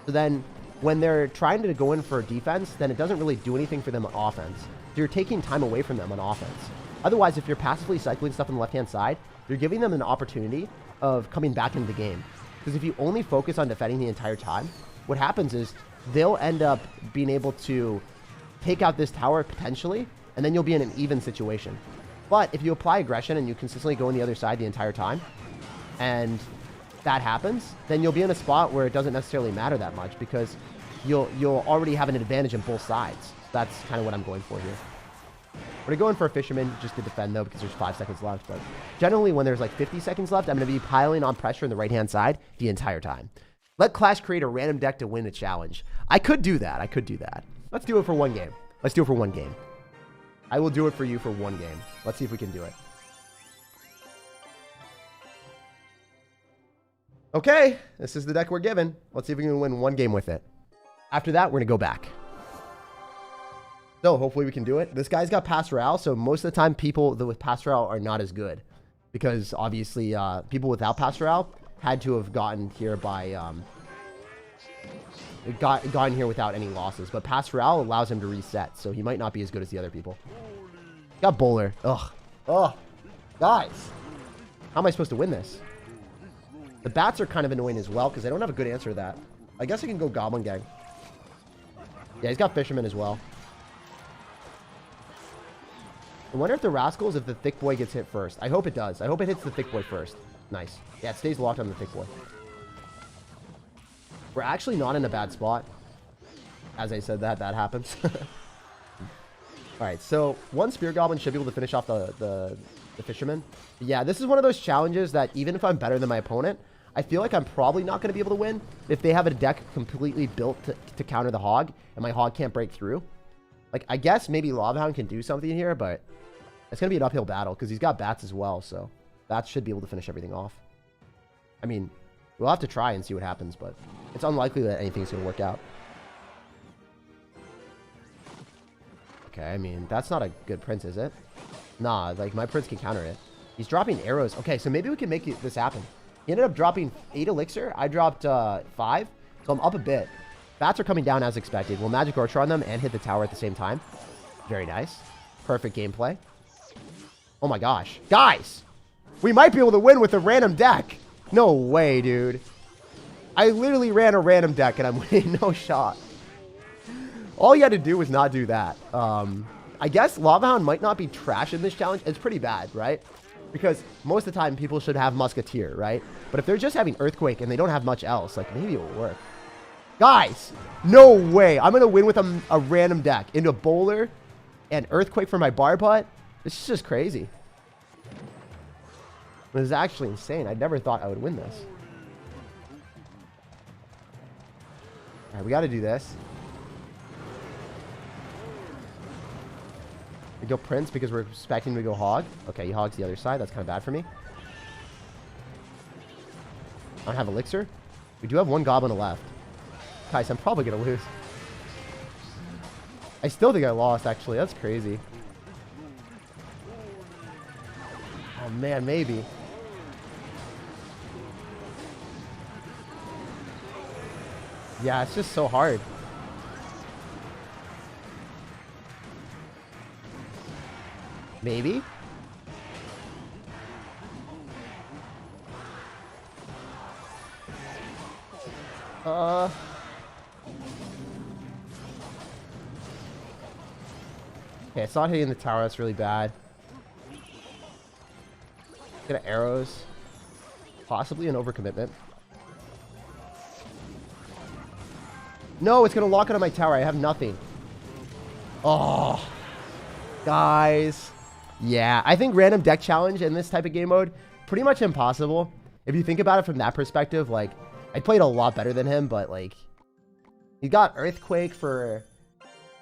So then when they're trying to go in for defense, then it doesn't really do anything for them on offense. So you're taking time away from them on offense. Otherwise, if you're passively cycling stuff on the left-hand side, you're giving them an opportunity of coming back into the game. Because if you only focus on defending the entire time, what happens is they'll end up being able to take out this tower potentially, and then you'll be in an even situation. But if you apply aggression and you consistently go on the other side the entire time, and that happens, then you'll be in a spot where it doesn't necessarily matter that much because you'll already have an advantage on both sides. That's kind of what I'm going for here. We're going to go in for a fisherman just to defend, though, because there's 5 seconds left. But generally, when there's like 50 seconds left, I'm going to be piling on pressure on the right-hand side the entire time. Let Clash create a random deck to win a challenge. I could do that. I could do that. Let's do it for one game. Let's do it for one game. I will do it for you for one game. Let's see if we can do it. Okay, this is the deck we're given. Let's see if we can win one game with it. After that, we're going to go back. So hopefully we can do it. This guy's got Pastoral, so most of the time people with Pastoral are not as good. Because obviously people without Pastoral had to have gotten here by got in here without any losses. But past Royale allows him to reset, so he might not be as good as the other people. Got bowler. Ugh. Ugh. Guys. How am I supposed to win this? The bats are kind of annoying as well, because I don't have a good answer to that. I guess I can go Goblin Gang. Yeah, he's got Fisherman as well. I wonder if the Rascals, if the Thick Boy gets hit first. I hope it does. I hope it hits the Thick Boy first. Nice. Yeah, it stays locked on the Thick Boy. We're actually not in a bad spot. As I said that happens. Alright, so one Spear Goblin should be able to finish off the Fisherman. Yeah, this is one of those challenges that even if I'm better than my opponent, I feel like I'm probably not going to be able to win if they have a deck completely built to counter the Hog, and my Hog can't break through. Like, I guess maybe Lava Hound can do something here, but it's going to be an uphill battle, because he's got Bats as well, so Bats should be able to finish everything off. I mean, we'll have to try and see what happens, but it's unlikely that anything's going to work out. Okay, I mean, that's not a good Prince, is it? Nah, like, my Prince can counter it. He's dropping arrows. Okay, so maybe we can make this happen. He ended up dropping 8 Elixir. I dropped 5, so I'm up a bit. Bats are coming down as expected. We'll Magic Archer on them and hit the tower at the same time. Very nice. Perfect gameplay. Oh my gosh. Guys! We might be able to win with a random deck. No way, dude. I literally ran a random deck and I'm winning. No shot. All you had to do was not do that. I guess Lava Hound might not be trash in this challenge. It's pretty bad, right? Because most of the time people should have Musketeer, right? But if they're just having Earthquake and they don't have much else, like, maybe it will work. Guys, no way. I'm going to win with a random deck into Bowler and Earthquake for my bar putt. This is just crazy. This is actually insane. I never thought I would win this. All right, we got to do this. We go Prince because we're expecting him to go Hog. Okay, he hogs the other side. That's kind of bad for me. I don't have Elixir. We do have one Goblin left. Guys, I'm probably going to lose. I still think I lost, actually. That's crazy. Oh, man, maybe. Yeah, it's just so hard. Maybe? Okay, it's not hitting the tower. That's really bad. Get arrows. Possibly an overcommitment. No, it's going to lock it on my tower. I have nothing. Oh. Guys. Yeah, I think random deck challenge in this type of game mode, pretty much impossible. If you think about it from that perspective, like, I played a lot better than him, but, like, he got Earthquake for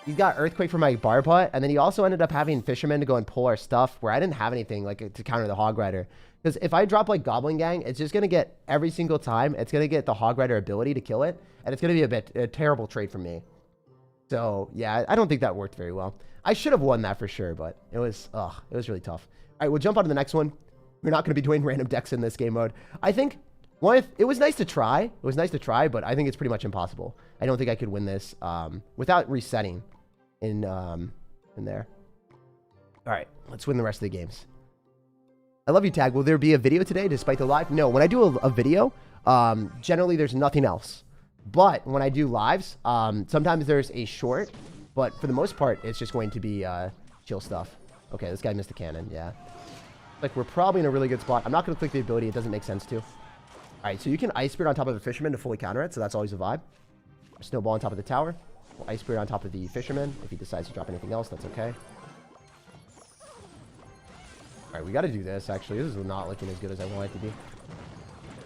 my bar putt, and then he also ended up having Fisherman to go and pull our stuff where I didn't have anything, like, to counter the Hog Rider. Because if I drop, like, Goblin Gang, it's just going to get, every single time, it's going to get the Hog Rider ability to kill it, and it's going to be a terrible trade for me. So, yeah, I don't think that worked very well. I should have won that for sure, but it was really tough. All right, we'll jump on to the next one. We're not going to be doing random decks in this game mode. I think, it was nice to try. It was nice to try, but I think it's pretty much impossible. I don't think I could win this without resetting in there. All right, let's win the rest of the games. I love you, Tag. Will there be a video today despite the live? No, when I do a video, generally there's nothing else. But when I do lives, sometimes there's a short. But for the most part, it's just going to be chill stuff. Okay, this guy missed the cannon. Yeah. Like, we're probably in a really good spot. I'm not going to click the ability. It doesn't make sense to. All right, so you can Ice Spirit on top of a Fisherman to fully counter it. So that's always a vibe. Snowball on top of the tower. We'll Ice Spirit on top of the Fisherman. If he decides to drop anything else, that's okay. All right, we got to do this, actually. This is not looking as good as I want it to be.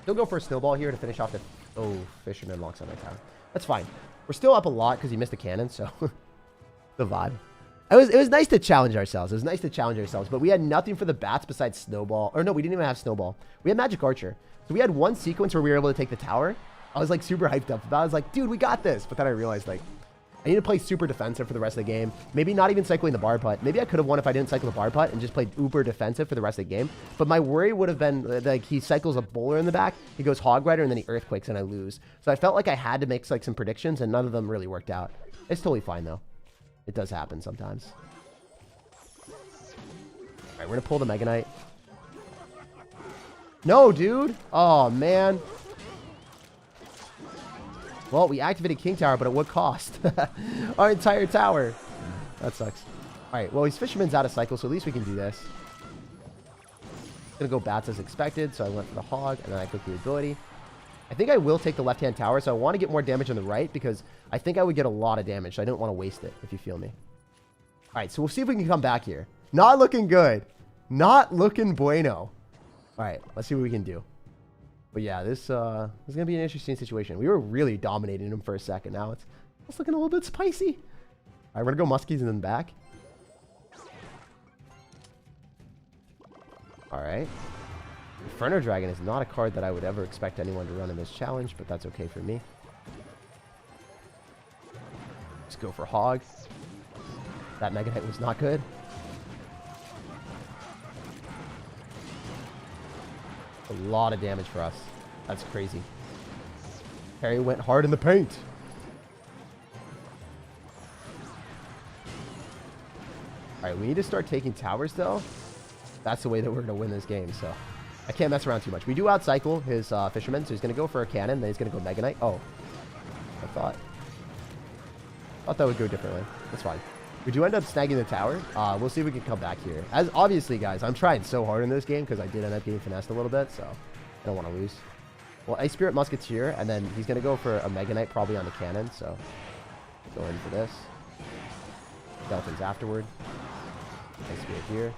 Still go for a Snowball here to finish off the... Oh, Fisherman locks on my tower. That's fine. We're still up a lot because he missed a cannon, so... The vibe. It was nice to challenge ourselves. It was nice to challenge ourselves, but we had nothing for the bats besides Snowball. Or no, we didn't even have Snowball. We had Magic Archer. So we had one sequence where we were able to take the tower. I was like super hyped up about it. I was like, dude, we got this. But then I realized, like, I need to play super defensive for the rest of the game. Maybe not even cycling the bar putt. Maybe I could have won if I didn't cycle the bar putt and just played uber defensive for the rest of the game. But my worry would have been like he cycles a bowler in the back, he goes hog rider, and then he earthquakes and I lose. So I felt like I had to make like some predictions and none of them really worked out. It's totally fine though. It does happen sometimes. All right, we're gonna pull the Mega Knight. No, dude. Oh man. Well, we activated King Tower, but at what cost? Our entire tower. That sucks. All right, well, he's Fisherman's out of cycle, so at least we can do this. Gonna go bats as expected, so I went for the hog, and then I took the ability. I think I will take the left-hand tower, so I want to get more damage on the right, because I think I would get a lot of damage, so I don't want to waste it, if you feel me. All right, so we'll see if we can come back here. Not looking good. Not looking bueno. All right, let's see what we can do. But yeah, this is going to be an interesting situation. We were really dominating him for a second. Now it's looking a little bit spicy. All right, we're going to go Muskies and then back. All right. Inferno Dragon is not a card that I would ever expect anyone to run in this challenge, but that's okay for me. Let's go for Hog. That Mega Knight was not good. A lot of damage for us. That's crazy. Harry went hard in the paint. All right, we need to start taking towers, though. That's the way that we're going to win this game, so I can't mess around too much. We do outcycle his Fisherman, so he's going to go for a cannon, then he's going to go Mega Knight. Oh, I thought that would go differently. That's fine. We do end up snagging the tower. We'll see if we can come back here. As obviously, guys, I'm trying so hard in this game because I did end up getting finessed a little bit, so I don't want to lose. Well, Ice Spirit Musketeer, and then he's going to go for a Mega Knight probably on the cannon, so go in for this. Skeletons afterward. Ice Spirit here.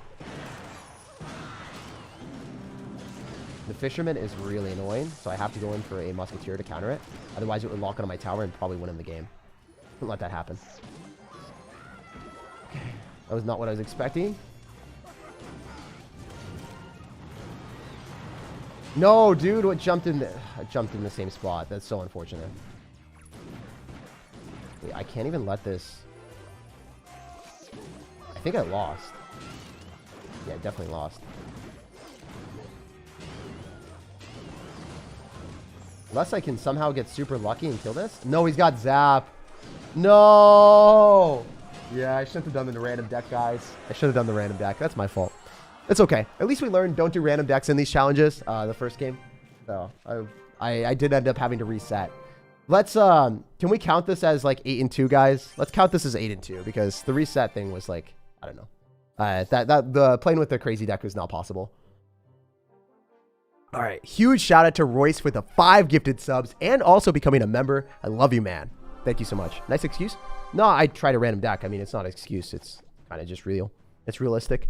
The Fisherman is really annoying, so I have to go in for a Musketeer to counter it. Otherwise, it would lock onto my tower and probably win him the game. Don't let that happen. Okay. That was not what I was expecting. No, dude, what jumped in the... I jumped in the same spot. That's so unfortunate. Wait, I can't even let this... I think I lost. Yeah, I definitely lost. Unless I can somehow get super lucky and kill this. No, he's got Zap. No! Yeah, I shouldn't have done the random deck, guys. I should have done the random deck. That's my fault. It's okay. At least we learned don't do random decks in these challenges, the first game. So, I did end up having to reset. Let's, can we count this as like 8-2, guys? Let's count this as 8-2 because the reset thing was like, I don't know. The playing with the crazy deck was not possible. All right. Huge shout out to Royce for the 5 gifted subs and also becoming a member. I love you, man. Thank you so much. Nice excuse? No, I tried a random deck. I mean, it's not an excuse. It's kind of just real. It's realistic.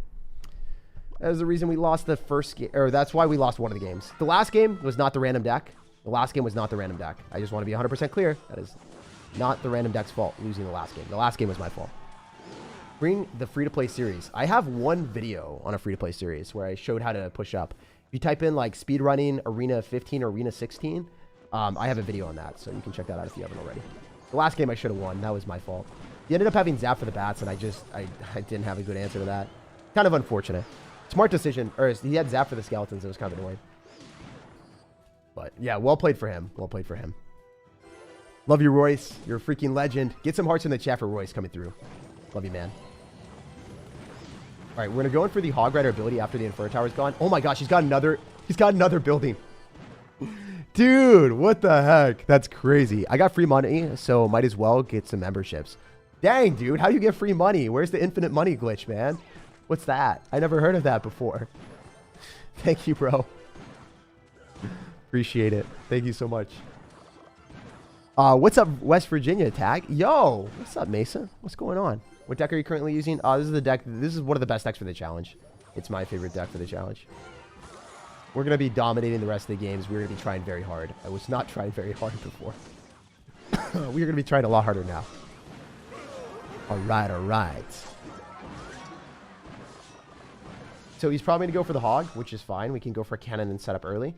That was the reason we lost the first game, or that's why we lost one of the games. The last game was not the random deck. The last game was not the random deck. I just want to be 100% clear. That is not the random deck's fault, losing the last game. The last game was my fault. Bring the free-to-play series. I have one video on a free-to-play series where I showed how to push up. If you type in like speedrunning Arena 15 or Arena 16, I have a video on that, so you can check that out if you haven't already. The last game I should have won. That was my fault. He ended up having Zap for the bats, and I didn't have a good answer to that. Kind of unfortunate. Smart decision. Or he had Zap for the skeletons. It was kind of annoying. But yeah, well played for him. Well played for him. Love you, Royce. You're a freaking legend. Get some hearts in the chat for Royce coming through. Love you, man. All right, we're gonna go in for the Hog Rider ability after the Inferno Tower's gone. Oh my gosh, he's got another building. Dude, what the heck? That's crazy. I got free money, so might as well get some memberships. Dang, dude, how do you get free money? Where's the infinite money glitch, man? What's that? I never heard of that before. Thank you, bro. Appreciate it. Thank you so much. What's up, West Virginia tag? Yo, what's up, Mason? What's going on? What deck are you currently using? This is the deck. This is one of the best decks for the challenge. It's my favorite deck for the challenge. We're going to be dominating the rest of the games. We're going to be trying very hard. I was not trying very hard before. We're going to be trying a lot harder now. All right, all right. So he's probably going to go for the Hog, which is fine. We can go for Cannon and set up early.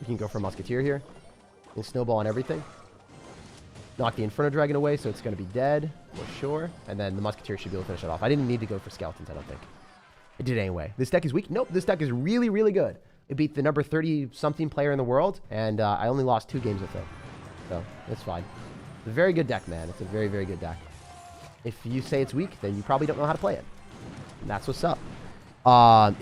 We can go for Musketeer here. We'll snowball on everything. knock the Inferno Dragon away, so it's going to be dead for sure. And then the Musketeer should be able to finish it off. I didn't need to go for Skeletons, I don't think. It did anyway. This deck is weak. Nope, this deck is really, really good. It beat the number 30-something player in the world, and I only lost 2 games with it. So, it's fine. It's a very good deck, man. It's a very, very good deck. If you say it's weak, then you probably don't know how to play it. And that's what's up.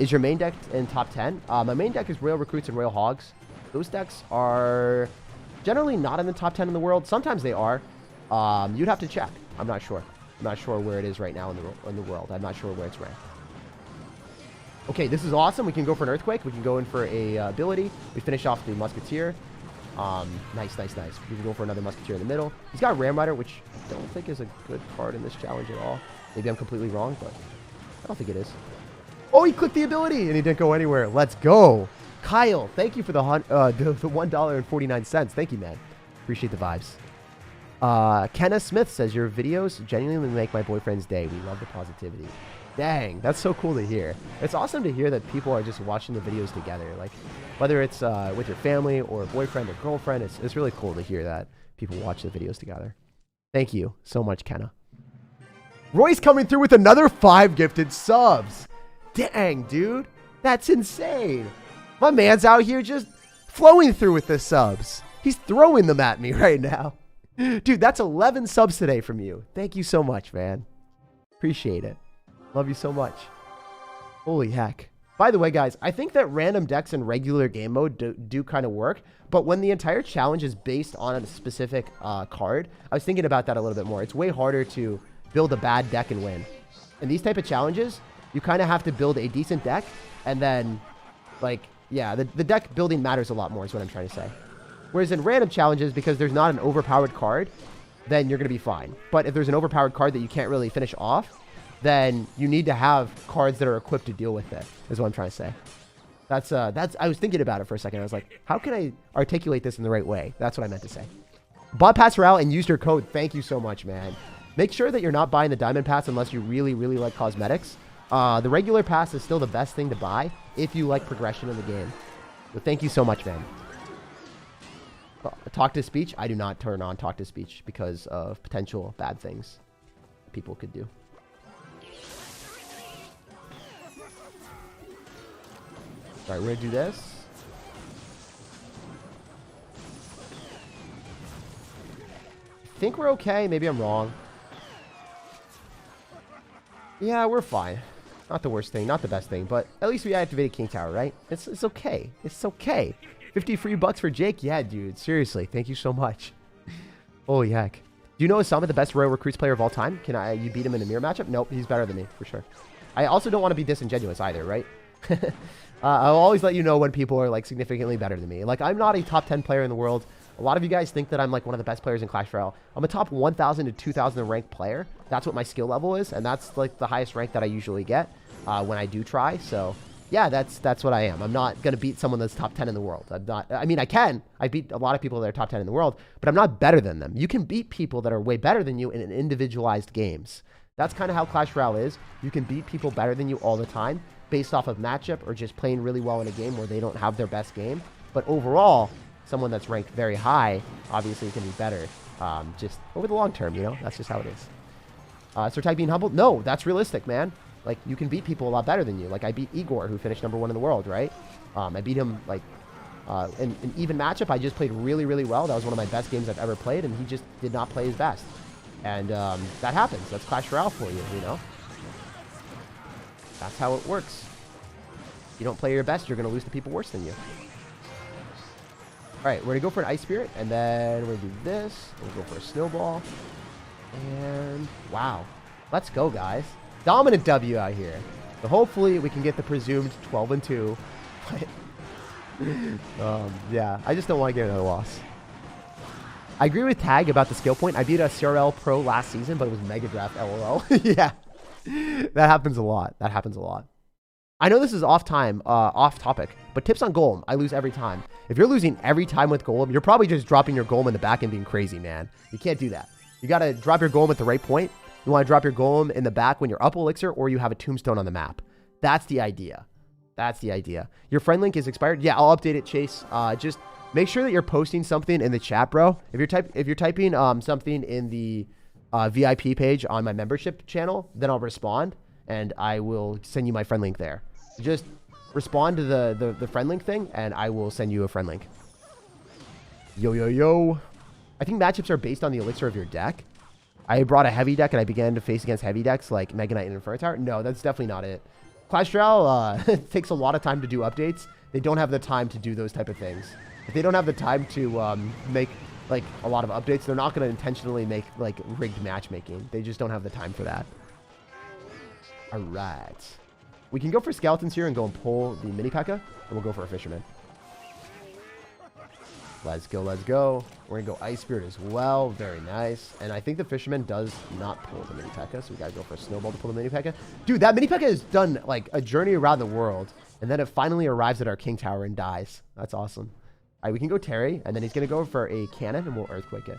Is your main deck in top 10? My main deck is Royal Recruits and Royal Hogs. Those decks are generally not in the top 10 in the world. Sometimes they are. You'd have to check. I'm not sure. I'm not sure where it is right now in the world. I'm not sure where it's ranked. Okay, this is awesome. We can go for an Earthquake. We can go in for a ability. We finish off the Musketeer. Nice, nice, nice. We can go for another Musketeer in the middle. He's got Ram Rider, which I don't think is a good card in this challenge at all. Maybe I'm completely wrong, but I don't think it is. Oh, he clicked the ability, and he didn't go anywhere. Let's go. Kyle, thank you for the $1.49. Thank you, man. Appreciate the vibes. Kenna Smith says, your videos genuinely make my boyfriend's day. We love the positivity. Dang, that's so cool to hear. It's awesome to hear that people are just watching the videos together. Like, whether it's with your family or boyfriend or girlfriend, it's really cool to hear that people watch the videos together. Thank you so much, Kenna. Roy's coming through with another 5 gifted subs. Dang, dude. That's insane. My man's out here just flowing through with the subs. He's throwing them at me right now. Dude, that's 11 subs today from you. Thank you so much, man. Appreciate it. Love you so much. Holy heck. By the way, guys, I think that random decks in regular game mode do kind of work, but when the entire challenge is based on a specific card, I was thinking about that a little bit more. It's way harder to build a bad deck and win. In these type of challenges, you kind of have to build a decent deck, and then, like, yeah, the deck building matters a lot more is what I'm trying to say. Whereas in random challenges, because there's not an overpowered card, then you're going to be fine. But if there's an overpowered card that you can't really finish off, then you need to have cards that are equipped to deal with it, is what I'm trying to say. I was thinking about it for a second. I was like, how can I articulate this in the right way? That's what I meant to say. Bought Pass Royale and used your code. Thank you so much, man. Make sure that you're not buying the Diamond Pass unless you really, really like cosmetics. The regular pass is still the best thing to buy if you like progression in the game. So thank you so much, man. Talk to speech. I do not turn on talk to speech because of potential bad things people could do. All right, we're going to do this. I think we're okay. Maybe I'm wrong. Yeah, we're fine. Not the worst thing, not the best thing, but at least we activated King Tower, right? It's okay. It's okay. 50 free bucks for Jake? Yeah, dude. Seriously, thank you so much. Holy heck. Do you know Osama, the best Royal Recruits player of all time? Can you beat him in a mirror matchup? Nope, he's better than me, for sure. I also don't want to be disingenuous either, right? I'll always let you know when people are, like, significantly better than me. Like, I'm not a top 10 player in the world. A lot of you guys think that I'm, like, one of the best players in Clash Royale. I'm a top 1,000 to 2,000 ranked player. That's what my skill level is, and that's, like, the highest rank that I usually get when I do try. So, yeah, that's what I am. I'm not going to beat someone that's top 10 in the world. I mean, I can. I beat a lot of people that are top 10 in the world, but I'm not better than them. You can beat people that are way better than you in individualized games. That's kind of how Clash Royale is. You can beat people better than you all the time based off of matchup or just playing really well in a game where they don't have their best game. But overall, someone that's ranked very high obviously can be better just over the long term, you know? That's just how it is. SirTag being humbled? No, that's realistic, man. Like, you can beat people a lot better than you. Like, I beat Igor, who finished #1 in the world, right? I beat him, like, in an even matchup. I just played really, really well. That was one of my best games I've ever played, and he just did not play his best. And that happens. That's Clash Royale for you, you know? That's how it works. If you don't play your best, you're going to lose to people worse than you. All right, we're going to go for an Ice Spirit, and then we're going to do this. We'll go for a Snowball. And wow. Let's go, guys. Dominant W out here. So hopefully we can get the presumed 12-2. Yeah, I just don't want to get another loss. I agree with Tag about the skill point. I beat a CRL Pro last season, but it was Mega Draft, LOL. Yeah. That happens a lot. That happens a lot. I know this is off topic, but tips on Golem. I lose every time. If you're losing every time with Golem, you're probably just dropping your Golem in the back and being crazy, man. You can't do that. You got to drop your Golem at the right point. You want to drop your Golem in the back when you're up Elixir or you have a Tombstone on the map. That's the idea. That's the idea. Your friend link is expired. Yeah, I'll update it, Chase. Just make sure that you're posting something in the chat, bro. If you're typing something in the VIP page on my membership channel, then I'll respond and I will send you my friend link there. Just respond to the friend link thing and I will send you a friend link. Yo, yo, yo. I think matchups are based on the elixir of your deck. I brought a heavy deck and I began to face against heavy decks like Mega Knight and Inferno Tower. No, that's definitely not it. Clash Royale takes a lot of time to do updates. They don't have the time to do those type of things. If they don't have the time to make like a lot of updates, they're not going to intentionally make like rigged matchmaking. They just don't have the time for that. All right. We can go for skeletons here and go and pull the mini P.E.K.K.A. And we'll go for a fisherman. Let's go, let's go. We're going to go Ice Spirit as well. Very nice. And I think the fisherman does not pull the mini P.E.K.K.A. So we got to go for a snowball to pull the mini P.E.K.K.A. Dude, that mini P.E.K.K.A. has done like a journey around the world. And then it finally arrives at our king tower and dies. That's awesome. All right, we can go Terry. And then he's going to go for a cannon and we'll earthquake it.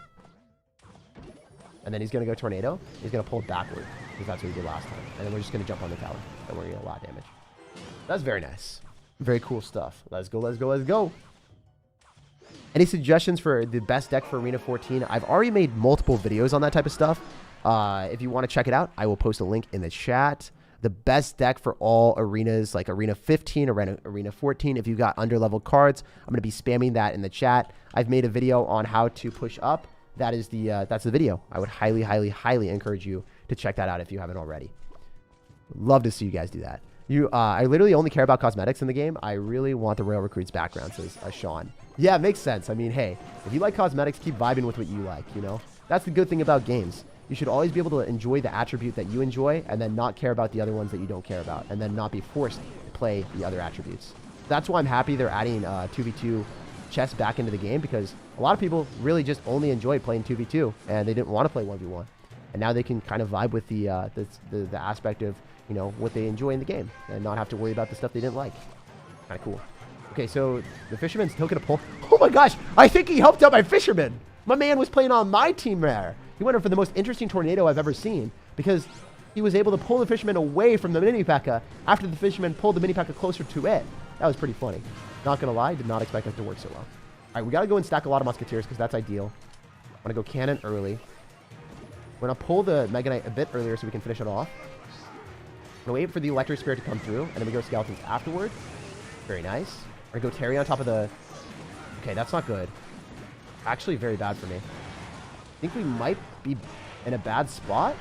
And then he's going to go tornado. He's going to pull it backward because that's what he did last time. And then we're just going to jump on the tower. And we're going to get a lot of damage. That's very nice. Very cool stuff. Let's go, let's go, let's go. Any suggestions for the best deck for Arena 14? I've already made multiple videos on that type of stuff. If you want to check it out, I will post a link in the chat. The best deck for all arenas, like Arena 15, Arena 14. If you've got underleveled cards, I'm going to be spamming that in the chat. I've made a video on how to push up. That's the video. I would highly, highly, highly encourage you to check that out if you haven't already. Love to see you guys do that. I literally only care about cosmetics in the game. I really want the Royal Recruit's background, says Sean. Yeah, it makes sense. I mean, hey, if you like cosmetics, keep vibing with what you like, you know? That's the good thing about games. You should always be able to enjoy the attribute that you enjoy and then not care about the other ones that you don't care about and then not be forced to play the other attributes. That's why I'm happy they're adding 2v2 chess back into the game because a lot of people really just only enjoy playing 2v2 and they didn't want to play 1v1. And now they can kind of vibe with the aspect of, you know, what they enjoy in the game and not have to worry about the stuff they didn't like. Kind of cool. Okay, so the fisherman's still going to pull. Oh my gosh, I think he helped out my fisherman. My man was playing on my team there. He went in for the most interesting tornado I've ever seen because he was able to pull the fisherman away from the mini P.E.K.K.A. after the fisherman pulled the mini P.E.K.K.A. closer to it. That was pretty funny. Not going to lie, did not expect that to work so well. All right, we got to go and stack a lot of musketeers because that's ideal. I'm going to go cannon early. We're going to pull the Mega Knight a bit earlier so we can finish it off. I'm going to wait for the electric spirit to come through and then we go skeletons afterward. Very nice. We're going to go Terry on top of the... Okay, that's not good. Actually, very bad for me. I think we might be in a bad spot.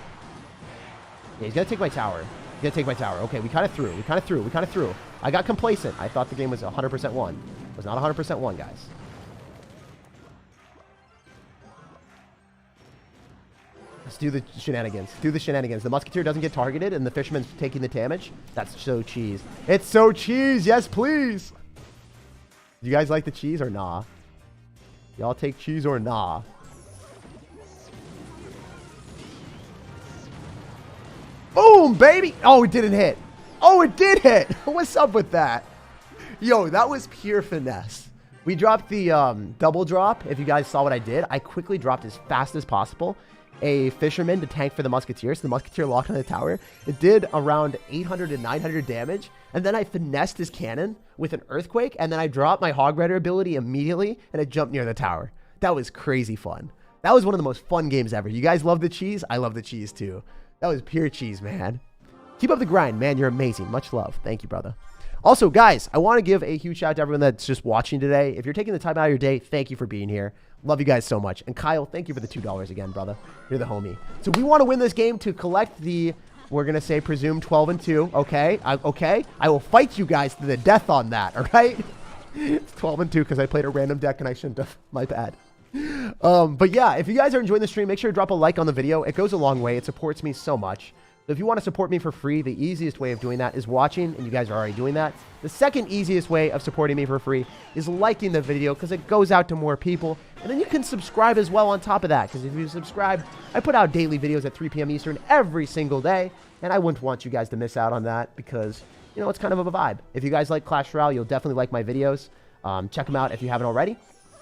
Yeah, he's going to take my tower. He's going to take my tower. Okay, we kind of threw. We kind of threw. We kind of threw. I got complacent. I thought the game was 100% won. It was not 100% won, guys. Let's do the shenanigans. Do the shenanigans. The musketeer doesn't get targeted and the fisherman's taking the damage. That's so cheese. It's so cheese. Yes, please. Do you guys like the cheese or nah? Y'all take cheese or nah? Boom, baby. Oh, it didn't hit. Oh, it did hit. What's up with that? Yo, that was pure finesse. We dropped the double drop. If you guys saw what I did, I quickly dropped as fast as possible a fisherman to tank for the musketeer. So the musketeer locked on the tower. It did around 800 to 900 damage. And then I finessed his cannon with an earthquake. And then I dropped my hog rider ability immediately. And it jumped near the tower. That was crazy fun. That was one of the most fun games ever. You guys love the cheese? I love the cheese too. That was pure cheese, man. Keep up the grind, man. You're amazing. Much love. Thank you, brother. Also, guys, I want to give a huge shout out to everyone that's just watching today. If you're taking the time out of your day, thank you for being here. Love you guys so much. And Kyle, thank you for the $2 again, brother. You're the homie. So we want to win this game to collect the, we're going to say, presumed 12-2. Okay? Okay? I will fight you guys to the death on that. All right? It's 12-2 because I played a random deck and I shouldn't have. My bad. But yeah, if you guys are enjoying the stream, make sure to drop a like on the video. It goes a long way. It supports me so much. So if you want to support me for free, the easiest way of doing that is watching, and you guys are already doing that. The second easiest way of supporting me for free is liking the video because it goes out to more people. And then you can subscribe as well on top of that because if you subscribe, I put out daily videos at 3 p.m. Eastern every single day, and I wouldn't want you guys to miss out on that because, you know, it's kind of a vibe. If you guys like Clash Royale, you'll definitely like my videos. Check them out if you haven't already.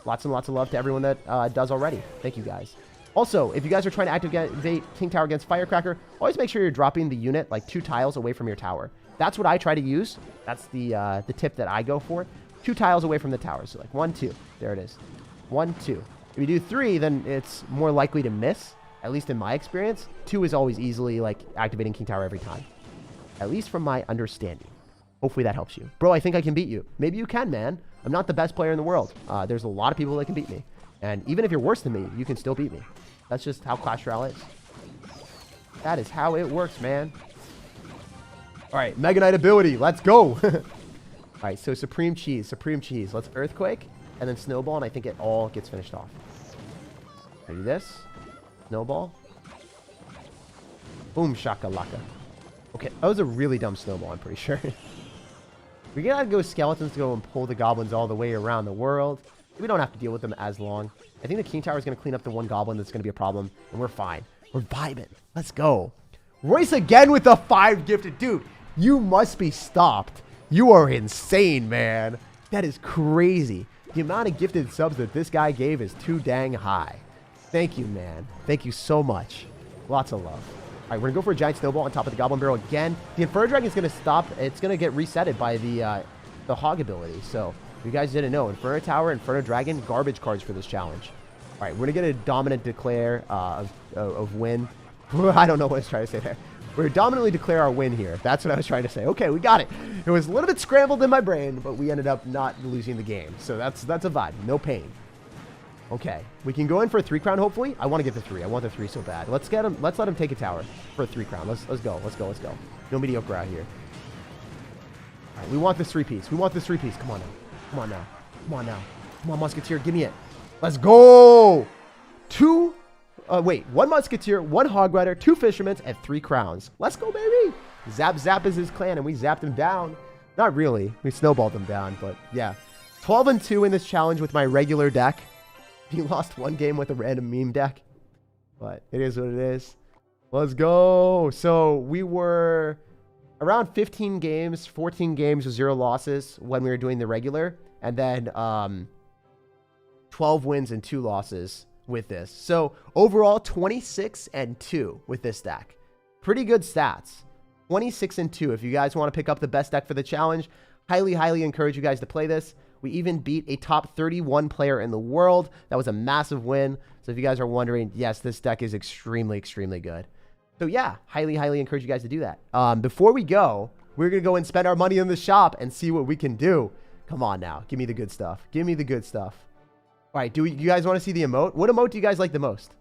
Lots and lots of love to everyone that does already. Thank you, guys. Also, if you guys are trying to activate King Tower against Firecracker, always make sure you're dropping the unit like 2 tiles away from your tower. That's what I try to use. That's the tip that I go for. 2 tiles away from the tower. So like 1, 2. There it is. 1, 2. If you do 3, then it's more likely to miss. At least in my experience. 2 is always easily like activating King Tower every time. At least from my understanding. Hopefully that helps you. Bro, I think I can beat you. Maybe you can, man. I'm not the best player in the world. There's a lot of people that can beat me. And even if you're worse than me, you can still beat me. That's just how Clash Royale is. That is how it works, man. All right, Mega Knight ability. Let's go. All right, so Supreme Cheese. Supreme Cheese. Let's Earthquake and then Snowball, and I think it all gets finished off. I do this. Snowball. Boom, shakalaka. Okay, that was a really dumb snowball, I'm pretty sure. We gotta go skeletons to go and pull the goblins all the way around the world. We don't have to deal with them as long. I think the King Tower is going to clean up the one goblin that's going to be a problem, and we're fine. We're vibing. Let's go. Royce again with the 5 gifted. Dude, you must be stopped. You are insane, man. That is crazy. The amount of gifted subs that this guy gave is too dang high. Thank you, man. Thank you so much. Lots of love. All right, we're going to go for a giant snowball on top of the goblin barrel again. The Inferno Dragon is going to stop. It's going to get resetted by the hog ability, so... You guys didn't know. Inferno Tower, Inferno Dragon, garbage cards for this challenge. All right, we're going to get a dominant declare of win. I don't know what I was trying to say there. We're dominantly declare our win here. That's what I was trying to say. Okay, we got it. It was a little bit scrambled in my brain, but we ended up not losing the game. So that's a vibe. No pain. Okay, we can go in for a 3 crown, hopefully. I want to get the 3. I want the 3 so bad. Let's get him. Let's let him take a tower for a 3 crown. Let's go. Let's go. Let's go. No mediocre out here. All right, we want this 3-piece. We want this 3-piece. Come on now. Come on now. Come on now. Come on, Musketeer. Give me it. Let's go. 1 Musketeer, 1 Hog Rider, 2 Fishermen, and 3 crowns. Let's go, baby. Zap Zap is his clan, and we zapped him down. Not really. We snowballed him down, but yeah. 12-2 in this challenge with my regular deck. He lost 1 game with a random meme deck, but it is what it is. Let's go. So we were... around 15 games, 14 games with 0 losses when we were doing the regular. And then 12 wins and 2 losses with this. So overall, 26-2 with this deck. Pretty good stats. 26-2. If you guys want to pick up the best deck for the challenge, highly, highly encourage you guys to play this. We even beat a top 31 player in the world. That was a massive win. So if you guys are wondering, yes, this deck is extremely, extremely good. So yeah, highly, highly encourage you guys to do that. Before we go, we're going to go and spend our money in the shop and see what we can do. Come on now. Give me the good stuff. Give me the good stuff. All right, you guys want to see the emote? What emote do you guys like the most?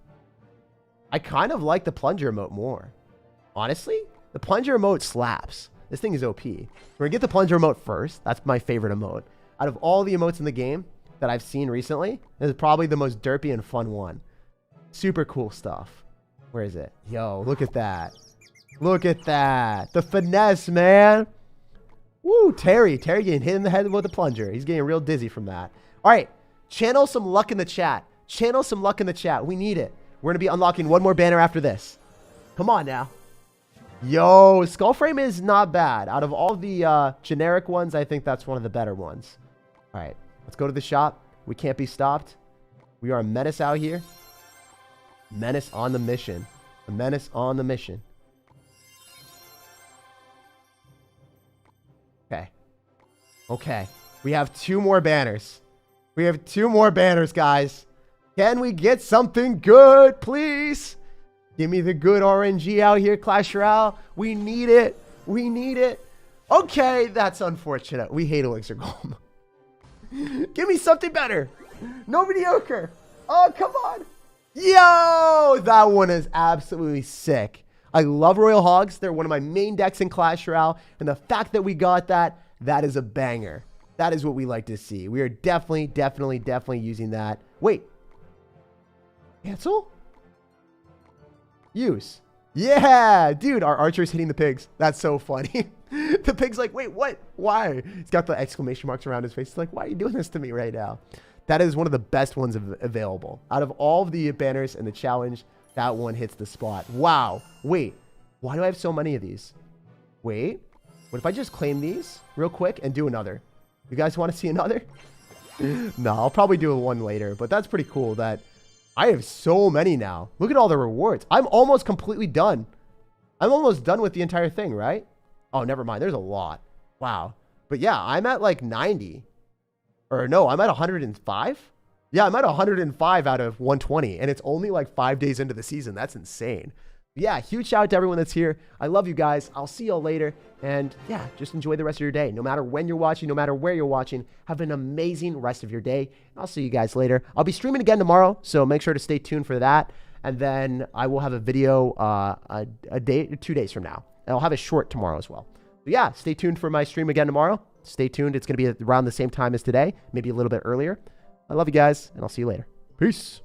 I kind of like the plunger emote more. Honestly, the plunger emote slaps. This thing is OP. We're going to get the plunger emote first. That's my favorite emote. Out of all the emotes in the game that I've seen recently, this is probably the most derpy and fun one. Super cool stuff. Where is it? Yo, look at that. Look at that. The finesse, man. Woo, Terry getting hit in the head with a plunger. He's getting real dizzy from that. All right, channel some luck in the chat. Channel some luck in the chat. We need it. We're going to be unlocking 1 more banner after this. Come on now. Yo, Skullframe is not bad. Out of all the generic ones, I think that's one of the better ones. All right, let's go to the shop. We can't be stopped. We are a menace out here. Menace on the mission. A menace on the mission. Okay. Okay. We have 2 more banners. We have 2 more banners, guys. Can we get something good, please? Give me the good RNG out here, Clash Royale. We need it. We need it. Okay, that's unfortunate. We hate Elixir Golem. Give me something better. No mediocre. Oh, come on. Yo, that one is absolutely sick. I love Royal Hogs. They're one of my main decks in Clash Royale. And the fact that we got that, that is a banger. That is what we like to see. We are definitely using that. Wait. Cancel? Use. Yeah, dude, our archer's hitting the pigs. That's so funny. The pig's like, wait, what? Why? He's got the exclamation marks around his face. He's like, why are you doing this to me right now? That is one of the best ones available. Out of all of the banners in the challenge, that one hits the spot. Wow. Wait, why do I have so many of these? Wait, what if I just claim these real quick and do another? You guys want to see another? No, I'll probably do one later, but that's pretty cool that I have so many now. Look at all the rewards. I'm almost completely done. I'm almost done with the entire thing, right? Oh, never mind. There's a lot. Wow. But yeah, I'm at like 90. Or no, I'm at 105. Yeah, I'm at 105 out of 120, and it's only like 5 days into the season. That's insane. Yeah, huge shout out to everyone that's here. I love you guys. I'll see y'all later. And yeah, just enjoy the rest of your day. No matter when you're watching, no matter where you're watching, have an amazing rest of your day. I'll see you guys later. I'll be streaming again tomorrow, so make sure to stay tuned for that. And then I will have a video a day, 2 days from now. And I'll have a short tomorrow as well. So yeah, stay tuned for my stream again tomorrow. Stay tuned. It's going to be around the same time as today, maybe a little bit earlier. I love you guys, and I'll see you later. Peace.